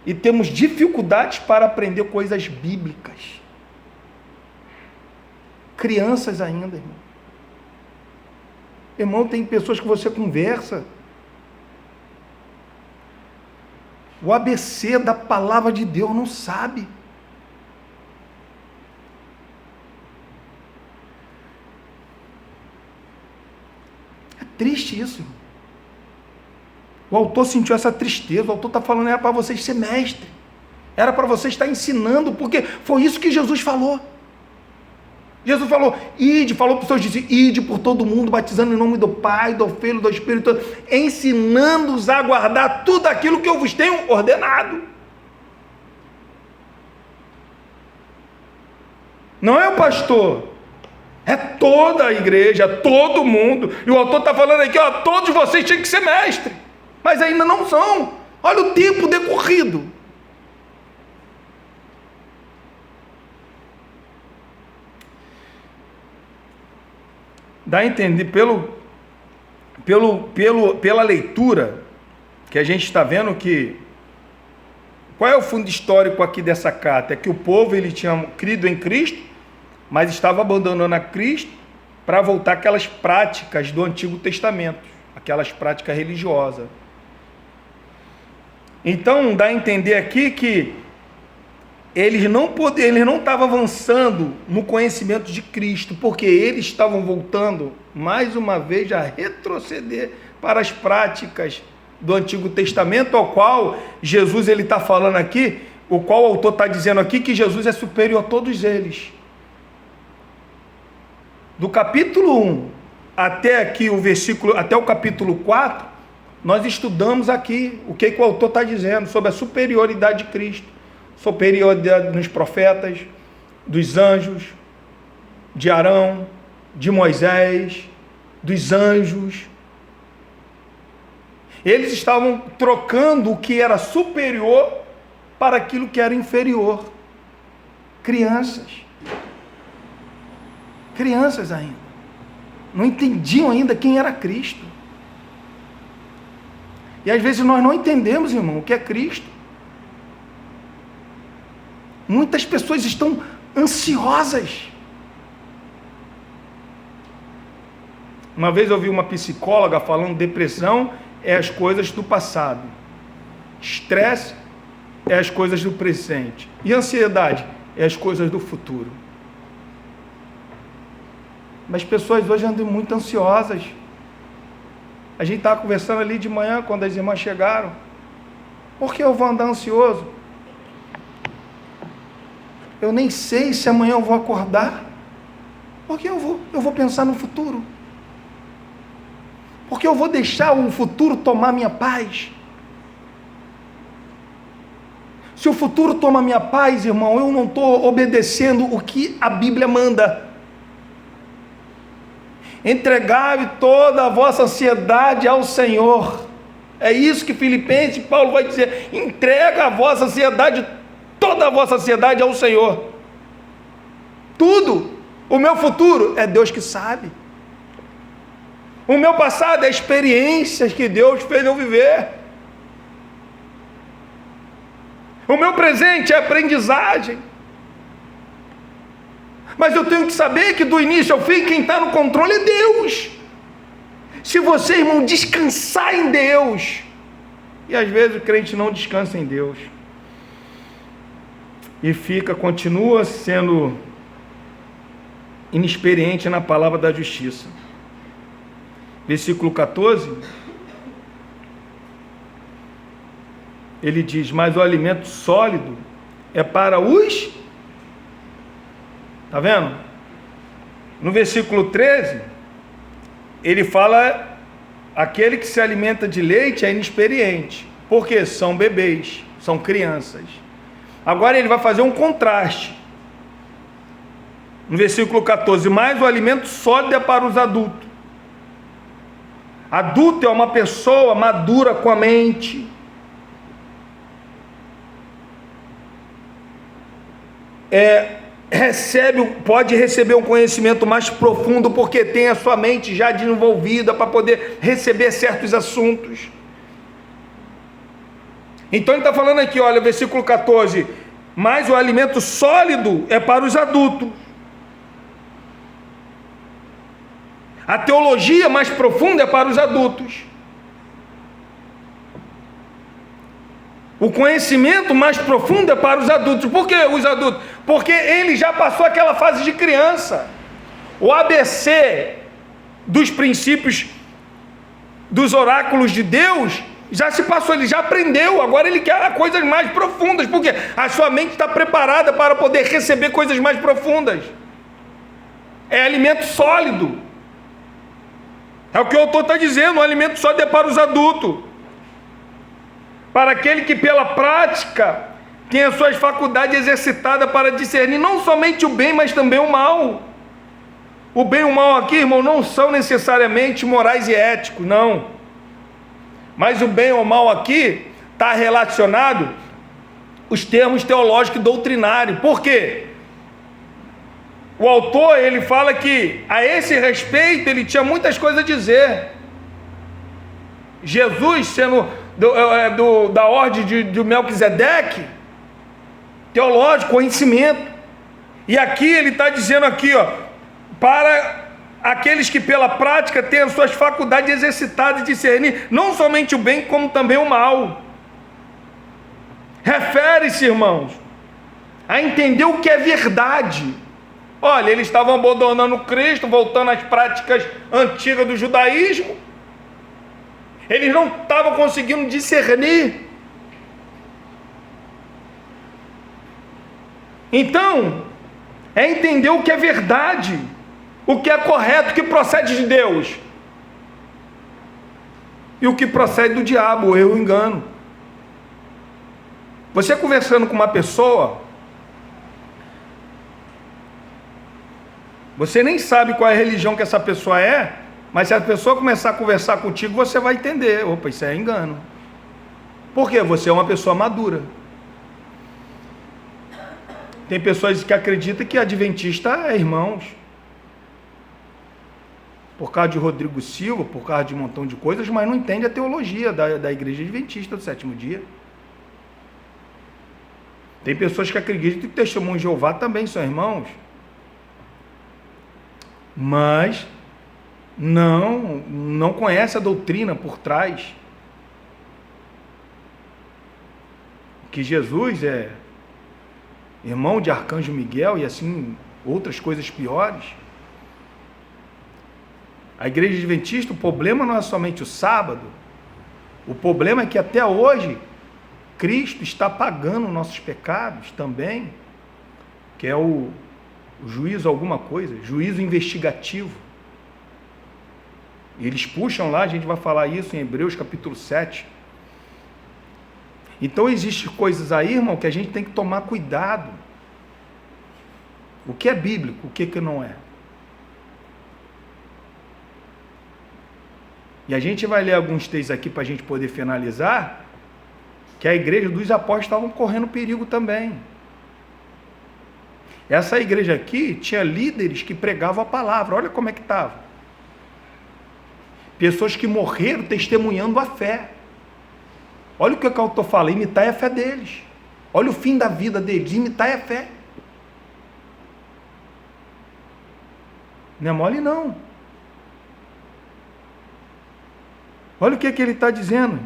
e temos dificuldades para aprender coisas bíblicas. Crianças ainda, irmão. Irmão, tem pessoas que você conversa, o ABC da palavra de Deus não sabe. É triste isso. O autor sentiu essa tristeza. O autor está falando, era para vocês ser mestre, era para vocês estar ensinando, porque foi isso que Jesus falou. Jesus falou, falou para os seus discípulos, ide por todo mundo, batizando em nome do Pai, do Filho e do Espírito Santo, ensinando-os a guardar tudo aquilo que eu vos tenho ordenado. Não é o pastor, é toda a igreja, todo mundo. E o autor está falando aqui, todos vocês tinham que ser mestre, mas ainda não são. Olha o tempo decorrido. Dá a entender, pela leitura, que a gente está vendo que, qual é o fundo histórico aqui dessa carta? É que o povo, ele tinha crido em Cristo, mas estava abandonando a Cristo para voltar àquelas práticas do Antigo Testamento, aquelas práticas religiosas. Então, dá a entender aqui que eles não estavam avançando no conhecimento de Cristo, porque eles estavam voltando, mais uma vez, a retroceder para as práticas do Antigo Testamento, ao qual Jesus está falando aqui, o qual o autor está dizendo aqui que Jesus é superior a todos eles. Do capítulo 1 até aqui até o capítulo 4, nós estudamos aqui o que o autor está dizendo sobre a superioridade de Cristo. Superioridade nos profetas, dos anjos, de Arão, de Moisés, dos anjos. Eles estavam trocando o que era superior para aquilo que era inferior. Crianças ainda, não entendiam ainda quem era Cristo. E às vezes nós não entendemos, irmão, o que é Cristo. Muitas pessoas estão ansiosas. Uma vez eu ouvi uma psicóloga falando: depressão é as coisas do passado, estresse é as coisas do presente, e ansiedade é as coisas do futuro. Mas as pessoas hoje andam muito ansiosas. A gente estava conversando ali de manhã, quando as irmãs chegaram. Por que eu vou andar ansioso? Eu nem sei se amanhã eu vou acordar. Porque eu vou pensar no futuro. Porque eu vou deixar o futuro tomar minha paz. Se o futuro toma minha paz, irmão, eu não estou obedecendo o que a Bíblia manda. Entregai toda a vossa ansiedade ao Senhor, É isso que Filipenses, Paulo vai dizer: entrega a vossa ansiedade, toda a vossa ansiedade ao Senhor. Tudo. O meu futuro é Deus que sabe. O meu passado é experiências que Deus fez eu viver. O meu presente é aprendizagem. Mas eu tenho que saber que do início ao fim, quem está no controle é Deus. Se você, irmão, descansar em Deus, e às vezes o crente não descansa em Deus, e continua sendo inexperiente na palavra da justiça. Versículo 14, ele diz: mas o alimento sólido é para os... Está vendo? No versículo 13, ele fala: aquele que se alimenta de leite é inexperiente, porque são bebês, são crianças. Agora ele vai fazer um contraste. No versículo 14, mas o alimento sólido é para os adultos. Adulto é uma pessoa madura com a mente, pode receber um conhecimento mais profundo, porque tem a sua mente já desenvolvida para poder receber certos assuntos. Então ele está falando aqui, olha, versículo 14, mas o alimento sólido é para os adultos. A teologia mais profunda é para os adultos. O conhecimento mais profundo é para os adultos. Por que os adultos? Porque ele já passou aquela fase de criança. O ABC dos princípios, dos oráculos de Deus, já se passou, ele já aprendeu. Agora ele quer coisas mais profundas, porque a sua mente está preparada para poder receber coisas mais profundas. É alimento sólido. É o que o autor está dizendo: o alimento sólido é para os adultos, para aquele que pela prática tem as suas faculdades exercitadas para discernir não somente o bem, mas também o mal. O bem e o mal aqui, irmão, não são necessariamente morais e éticos, não. Mas o bem ou mal aqui está relacionado os termos teológicos e doutrinários. Por quê? O autor, ele fala que a esse respeito ele tinha muitas coisas a dizer. Jesus, sendo da ordem de Melquisedeque, teológico, conhecimento. E aqui ele está dizendo aqui, ó, para aqueles que pela prática têm as suas faculdades exercitadas de discernir não somente o bem, como também o mal. Refere-se, irmãos, a entender o que é verdade. Olha, eles estavam abandonando Cristo, voltando às práticas antigas do judaísmo. Eles não estavam conseguindo discernir. Então, é entender o que é verdade, o que é correto, o que procede de Deus e o que procede do diabo, o erro, o engano. Você conversando com uma pessoa, você nem sabe qual é a religião que essa pessoa é, mas se a pessoa começar a conversar contigo, você vai entender: opa, isso é engano. Por quê? Você é uma pessoa madura. Tem pessoas que acreditam que adventista é irmãos, por causa de Rodrigo Silva, por causa de um montão de coisas, mas não entende a teologia da igreja adventista do sétimo dia. Tem pessoas que acreditam que testemunhos de Jeová também são irmãos, mas não conhece a doutrina por trás, que Jesus é irmão de Arcanjo Miguel e assim outras coisas piores. A igreja adventista, o problema não é somente o sábado, o problema é que até hoje Cristo está pagando nossos pecados também, que é o juízo alguma coisa, juízo investigativo. E eles puxam lá, a gente vai falar isso em Hebreus capítulo 7. Então existem coisas aí, irmão, que a gente tem que tomar cuidado. O que é bíblico, o que não é. E a gente vai ler alguns textos aqui para a gente poder finalizar, que a igreja dos apóstolos estavam correndo perigo também. Essa igreja aqui tinha líderes que pregavam a palavra. Olha como é que estava. Pessoas que morreram testemunhando a fé. Olha o que eu estou falando, imitar a fé deles. Olha o fim da vida deles, imitar a fé. Não é mole não. Olha o que ele está dizendo.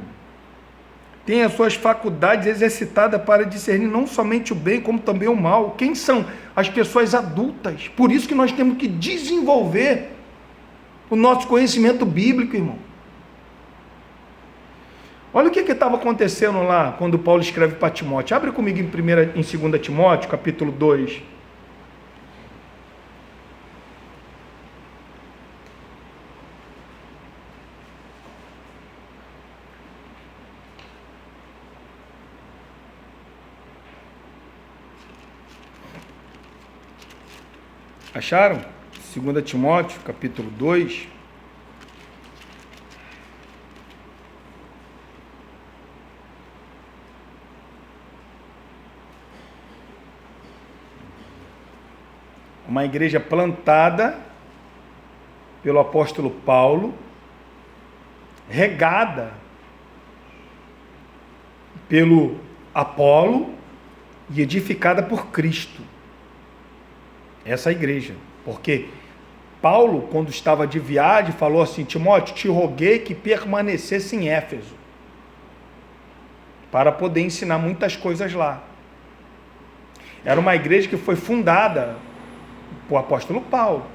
Tem as suas faculdades exercitadas para discernir não somente o bem, como também o mal. Quem são? As pessoas adultas. Por isso que nós temos que desenvolver o nosso conhecimento bíblico, irmão. Olha o que estava acontecendo lá, quando Paulo escreve para Timóteo. Abre comigo em 2 Timóteo, capítulo 2. Acharam? 2 Timóteo, capítulo 2. Uma igreja plantada pelo apóstolo Paulo, regada pelo Apolo e edificada por Cristo. Essa igreja, porque Paulo, quando estava de viagem, falou assim: Timóteo, te roguei que permanecesse em Éfeso, para poder ensinar muitas coisas lá. Era uma igreja que foi fundada por apóstolo Paulo.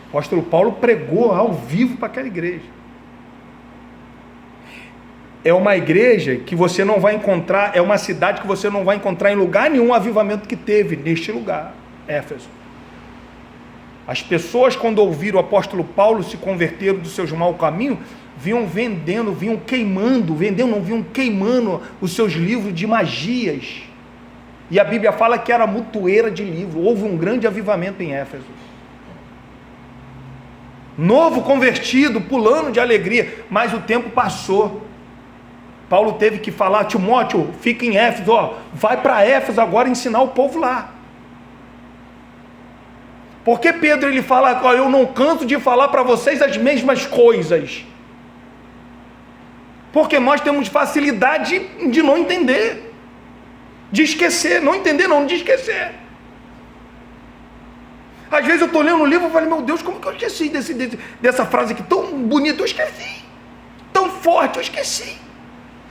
O apóstolo Paulo pregou ao vivo para aquela igreja. É uma igreja que você não vai encontrar, é uma cidade que você não vai encontrar em lugar nenhum o avivamento que teve neste lugar, Éfeso. As pessoas, quando ouviram o apóstolo Paulo, se converteram dos seus maus caminhos, vinham vendendo, vinham queimando os seus livros de magias. E a Bíblia fala que era mutueira de livro. Houve um grande avivamento em Éfeso. Novo convertido, pulando de alegria, mas o tempo passou. Paulo teve que falar: Timóteo, fica em Éfeso, vai para Éfeso agora ensinar o povo lá. Porque Pedro ele fala: eu não canso de falar para vocês as mesmas coisas. Porque nós temos facilidade de não entender, de esquecer, não entender não, de esquecer. Às vezes eu estou lendo um livro e falo: meu Deus, como que eu esqueci dessa frase aqui tão bonita? Eu esqueci. Tão forte, eu esqueci.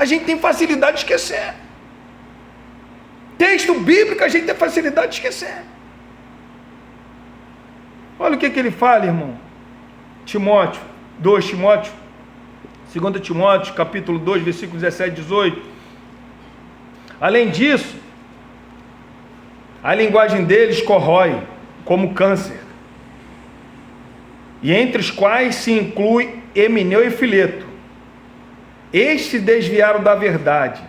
A gente tem facilidade de esquecer. Texto bíblico a gente tem facilidade de esquecer. Olha o que ele fala, irmão. 2 Timóteo, capítulo 2, versículos 17 e 18. Além disso, a linguagem deles corrói como câncer, e entre os quais se inclui Emineu e Fileto. Estes desviaram da verdade,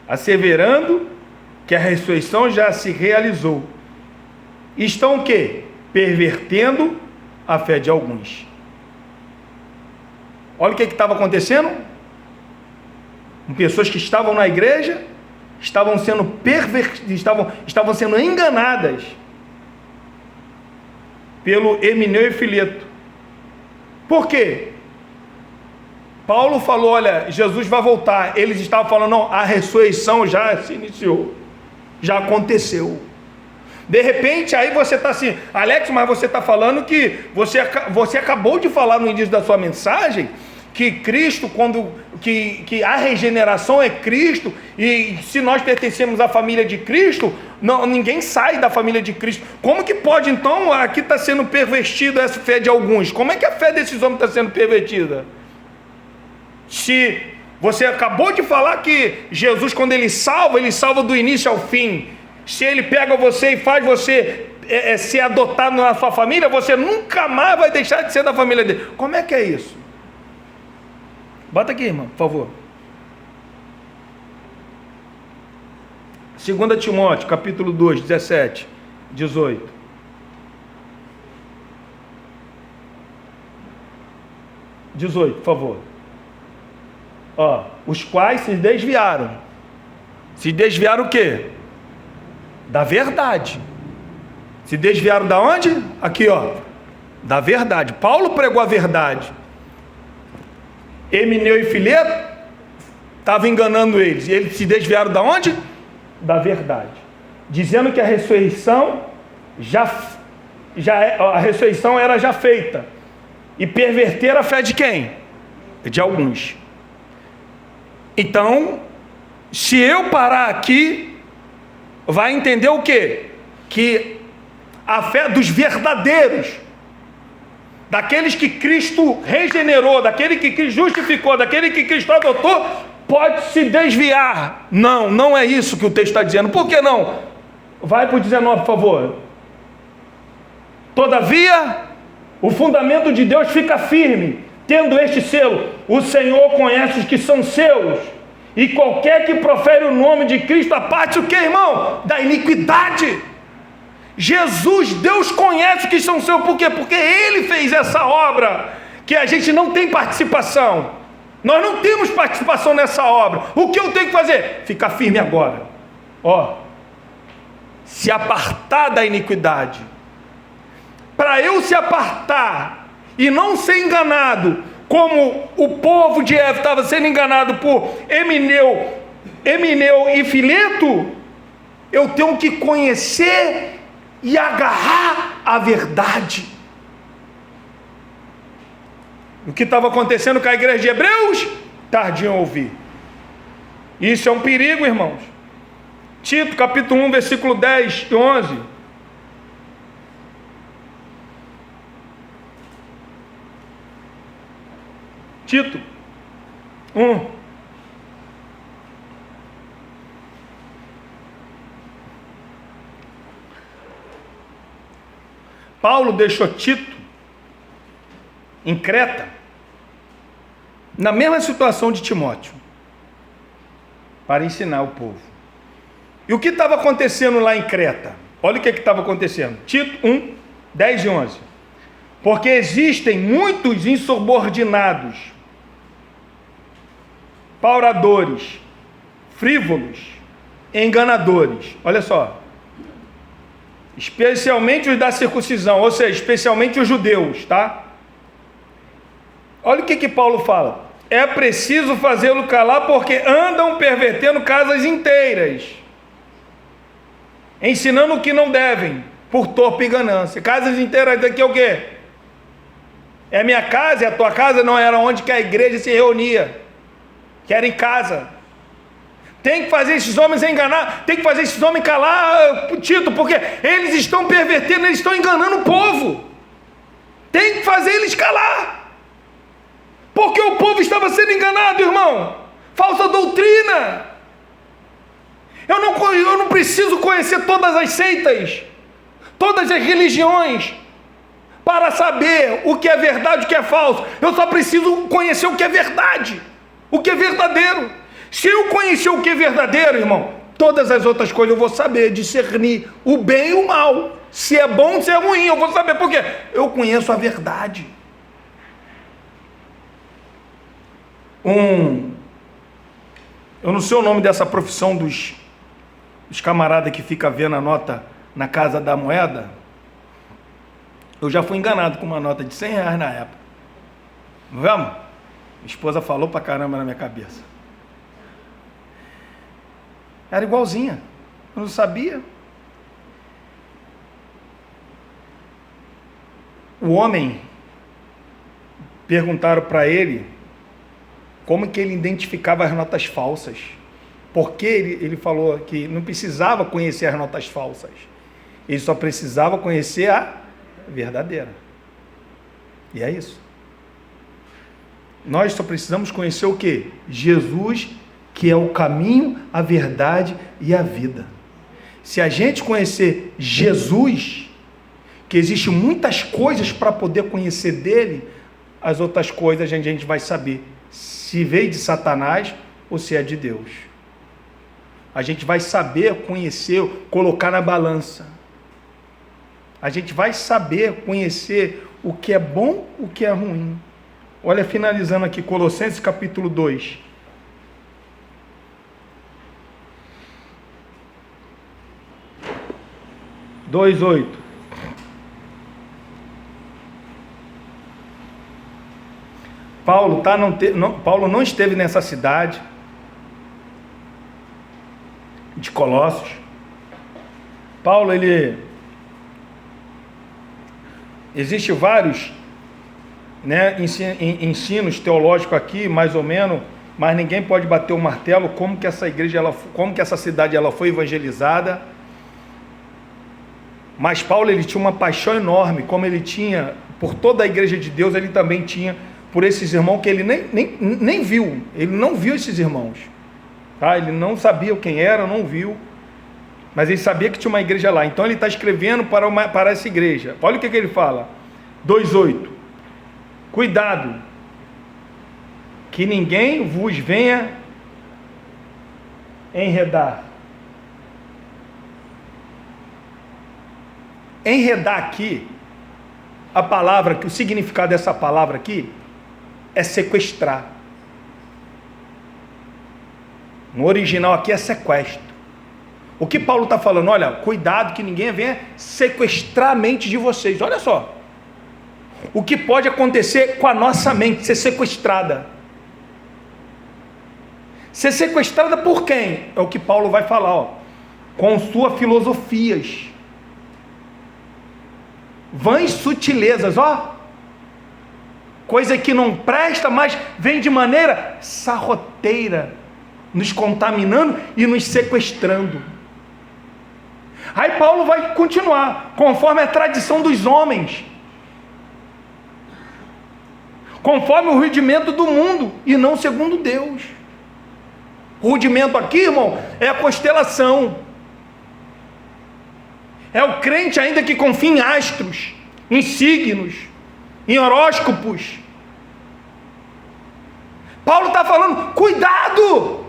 asseverando que a ressurreição já se realizou. Estão o quê? Pervertendo a fé de alguns. Olha o que estava acontecendo. Pessoas que estavam na igreja estavam sendo estavam sendo enganadas pelo Emineu e Fileto. Por quê? Paulo falou: olha, Jesus vai voltar. Eles estavam falando: não, a ressurreição já se iniciou, já aconteceu. De repente, aí você está assim: Alex, mas você está falando que você acabou de falar no início da sua mensagem que Cristo, que a regeneração é Cristo, e se nós pertencemos à família de Cristo, não, ninguém sai da família de Cristo. Como que pode então, aqui está sendo pervertida essa fé de alguns? Como é que a fé desses homens está sendo pervertida? Se você acabou de falar que Jesus, quando ele salva do início ao fim. Se ele pega você e faz você ser adotado na sua família, você nunca mais vai deixar de ser da família dele. Como é que é isso? Bota aqui, irmão, por favor. 2 Timóteo, capítulo 2, 17, 18. 18, por favor. Ó, os quais se desviaram. Se desviaram o quê? Da verdade. Se desviaram da onde? Aqui, ó. Da verdade. Paulo pregou a verdade. Emineu e Fileto estavam enganando eles. E eles se desviaram da onde? Da verdade. Dizendo que a ressurreição a ressurreição era já feita. E perverter a fé de quem? De alguns. Então, se eu parar aqui, vai entender o quê? Que a fé dos verdadeiros, daqueles que Cristo regenerou, daquele que Cristo justificou, daquele que Cristo adotou, pode se desviar. Não, não é isso que o texto está dizendo. Por que não? Vai para o 19, por favor. Todavia, o fundamento de Deus fica firme, tendo este selo: o Senhor conhece os que são seus, e qualquer que profere o nome de Cristo, aparte o que, irmão? Da iniquidade. Jesus, Deus conhece os que são seus. Por quê? Porque Ele fez essa obra, que a gente não tem participação. Nós não temos participação nessa obra. O que eu tenho que fazer? Ficar firme agora. Ó, se apartar da iniquidade. Para eu se apartar e não ser enganado, como o povo de Éfeso estava sendo enganado por Emineu e Fileto, eu tenho que conhecer e agarrar a verdade. O que estava acontecendo com a igreja de Hebreus? Tardiam a ouvir. Isso é um perigo, irmãos. Tito, capítulo 1, versículo 10 e 11. Tito 1. Paulo deixou Tito em Creta, na mesma situação de Timóteo, para ensinar o povo. E o que estava acontecendo lá em Creta? Olha o que estava acontecendo. Tito 1, 10 e 11. Porque existem muitos insubordinados, pauradores, frívolos, enganadores. Olha só. Especialmente os da circuncisão, ou seja, especialmente os judeus, tá? Olha o que Paulo fala. É preciso fazê-lo calar, porque andam pervertendo casas inteiras, ensinando o que não devem, por torpe ganância. Casas inteiras daqui é o quê? É a minha casa, é a tua casa, não era onde que a igreja se reunia, que era em casa. Tem que fazer esses homens enganar, tem que fazer esses homens calar, Tito, porque eles estão pervertendo, eles estão enganando o povo. Tem que fazer eles calar, porque o povo estava sendo enganado, irmão. Falsa doutrina. Eu não preciso conhecer todas as seitas, todas as religiões, para saber o que é verdade e o que é falso. Eu só preciso conhecer o que é verdade, o que é verdadeiro. Se eu conhecer o que é verdadeiro, irmão, todas as outras coisas eu vou saber discernir o bem e o mal. Se é bom, se é ruim, eu vou saber. Por quê? Eu conheço a verdade. Eu não sei o nome dessa profissão dos camaradas que fica vendo a nota na casa da moeda. Eu já fui enganado com uma nota de R$100 na época. Vamos? Minha esposa falou pra caramba na minha cabeça. Era igualzinha. Eu não sabia. O homem, perguntaram para ele como que ele identificava as notas falsas. Porque ele falou que não precisava conhecer as notas falsas. Ele só precisava conhecer a verdadeira. E é isso. Nós só precisamos conhecer o quê? Jesus, que é o caminho, a verdade e a vida. Se a gente conhecer Jesus, que existem muitas coisas para poder conhecer dele, as outras coisas a gente vai saber se veio de Satanás ou se é de Deus. A gente vai saber conhecer, colocar na balança. A gente vai saber conhecer o que é bom, o que é ruim. Olha, finalizando aqui, Colossenses capítulo 2. Dois, 8. Paulo não esteve nessa cidade de Colossos. Paulo, existe vários, né, ensinos teológicos aqui, mais ou menos, mas ninguém pode bater o martelo como que essa igreja, como que essa cidade foi evangelizada. Mas Paulo, ele tinha uma paixão enorme, como ele tinha por toda a igreja de Deus, ele também tinha por esses irmãos que ele nem viu, ele não viu esses irmãos, tá? Ele não sabia quem era, não viu, mas ele sabia que tinha uma igreja lá. Então ele está escrevendo para essa igreja. Olha o que ele fala, 2,8: cuidado, que ninguém vos venha enredar. Enredar aqui, a palavra, que o significado dessa palavra aqui é sequestrar. No original aqui é sequestro. O que Paulo está falando? Olha, cuidado que ninguém venha sequestrar a mente de vocês. Olha só, o que pode acontecer com a nossa mente, ser sequestrada. Ser sequestrada por quem? É o que Paulo vai falar, ó, com suas filosofias, vãs sutilezas, ó, coisa que não presta, mas vem de maneira sarroteira, nos contaminando e nos sequestrando. Aí Paulo vai continuar, conforme a tradição dos homens, conforme o rudimento do mundo, e não segundo Deus. O rudimento aqui, irmão, é a constelação, é o crente ainda que confia em astros, em signos, em horóscopos. Paulo está falando, cuidado,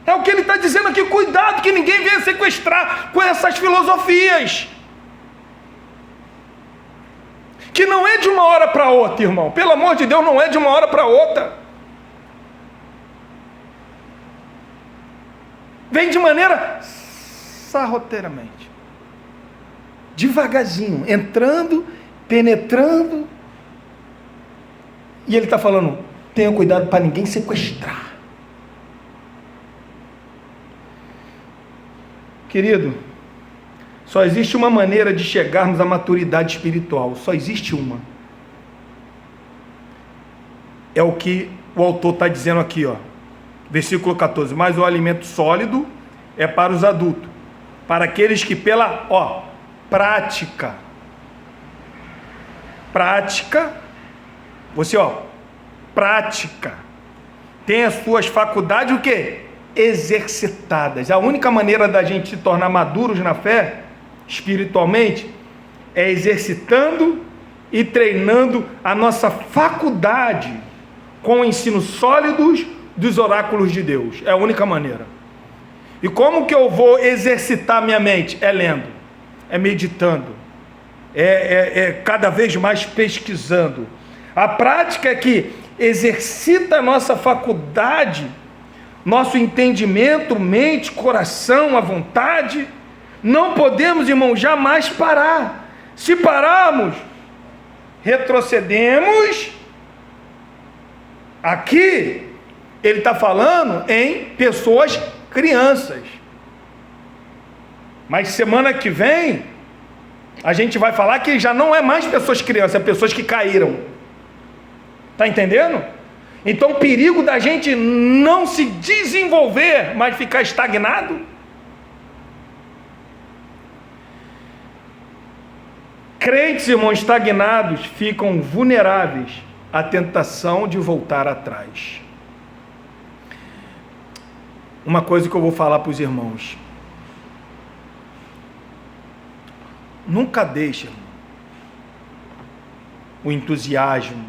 é o que ele está dizendo aqui, cuidado que ninguém venha sequestrar com essas filosofias, que não é de uma hora para outra, irmão, pelo amor de Deus, não é de uma hora para outra, vem de maneira sarroteiramente, devagarzinho, entrando, penetrando, e ele está falando, tenha cuidado para ninguém sequestrar. Querido, só existe uma maneira de chegarmos à maturidade espiritual, só existe uma, é o que o autor está dizendo aqui, ó, versículo 14, mas o alimento sólido é para os adultos, para aqueles que pela, prática, você, prática, tem as suas faculdades, o quê? Exercitadas. A única maneira da gente se tornar maduros na fé, espiritualmente, é exercitando e treinando a nossa faculdade com ensinos sólidos dos oráculos de Deus. É a única maneira. E como que eu vou exercitar minha mente? É lendo, é meditando, é cada vez mais pesquisando. A prática é que exercita a nossa faculdade, nosso entendimento, mente, coração, a vontade. Não podemos, irmão, jamais parar. Se pararmos, retrocedemos. Aqui ele está falando em pessoas crianças, mas semana que vem a gente vai falar que já não é mais pessoas crianças, é pessoas que caíram. Está entendendo? Então o perigo da gente não se desenvolver, mas ficar estagnado. Crentes, irmãos, estagnados ficam vulneráveis à tentação de voltar atrás. Uma coisa que eu vou falar para os irmãos: nunca deixe o entusiasmo,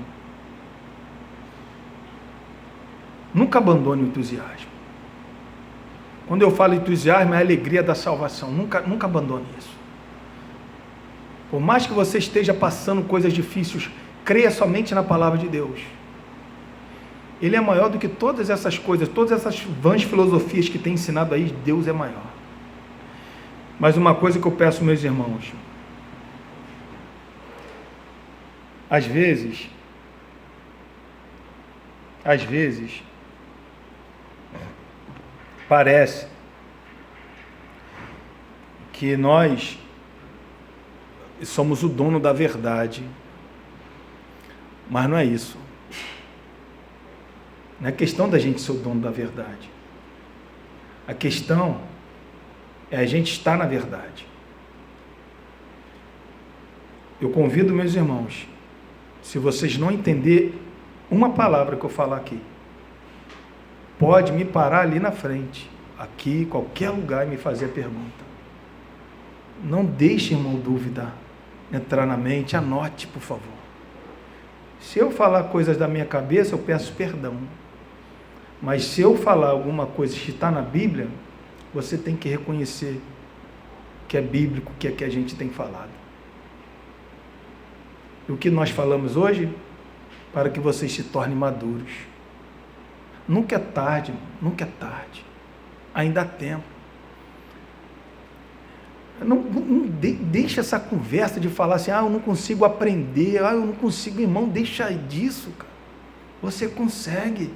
nunca abandone o entusiasmo. Quando eu falo entusiasmo, é a alegria da salvação. Nunca abandone isso. Por mais que você esteja passando coisas difíceis, creia somente na palavra de Deus. Ele é maior do que todas essas coisas, todas essas vãs filosofias que tem ensinado aí, Deus é maior. Mas uma coisa que eu peço, meus irmãos, às vezes, parece que nós somos o dono da verdade, mas não é isso. Não é questão da gente ser o dono da verdade. A questão é a gente estar na verdade. Eu convido meus irmãos, se vocês não entenderem uma palavra que eu falar aqui, pode me parar ali na frente, aqui, qualquer lugar, e me fazer a pergunta. Não deixe, irmão, dúvida entrar na mente, anote, por favor. Se eu falar coisas da minha cabeça, eu peço perdão. Mas se eu falar alguma coisa que está na Bíblia, você tem que reconhecer que é bíblico, que é que a gente tem falado. E o que nós falamos hoje, para que vocês se tornem maduros. Nunca é tarde, nunca é tarde. Ainda há tempo. Não deixa essa conversa de falar assim, eu não consigo aprender, eu não consigo, irmão, deixa disso, cara. Você consegue.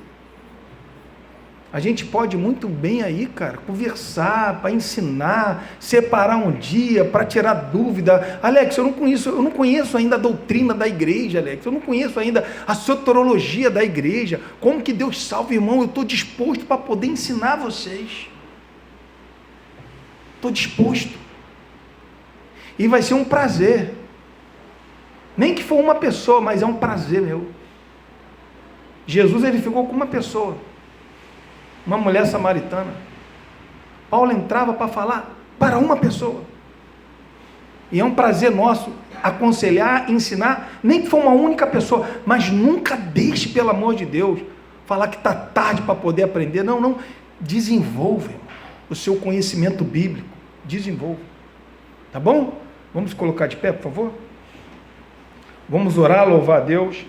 A gente pode muito bem aí, cara, conversar, para ensinar, separar um dia, para tirar dúvida. Alex, eu não conheço ainda a doutrina da igreja, Alex, eu não conheço ainda a soterologia da igreja, como que Deus salva, irmão, eu estou disposto para poder ensinar vocês. Estou disposto. E vai ser um prazer. Nem que for uma pessoa, mas é um prazer meu. Jesus, ele ficou com uma pessoa. Uma mulher samaritana. Paulo entrava para falar para uma pessoa. E é um prazer nosso aconselhar, ensinar, nem que for uma única pessoa, mas nunca deixe, pelo amor de Deus, falar que está tarde para poder aprender. Não, desenvolva, irmão, o seu conhecimento bíblico. Desenvolva. Tá bom? Vamos colocar de pé, por favor? Vamos orar, louvar a Deus.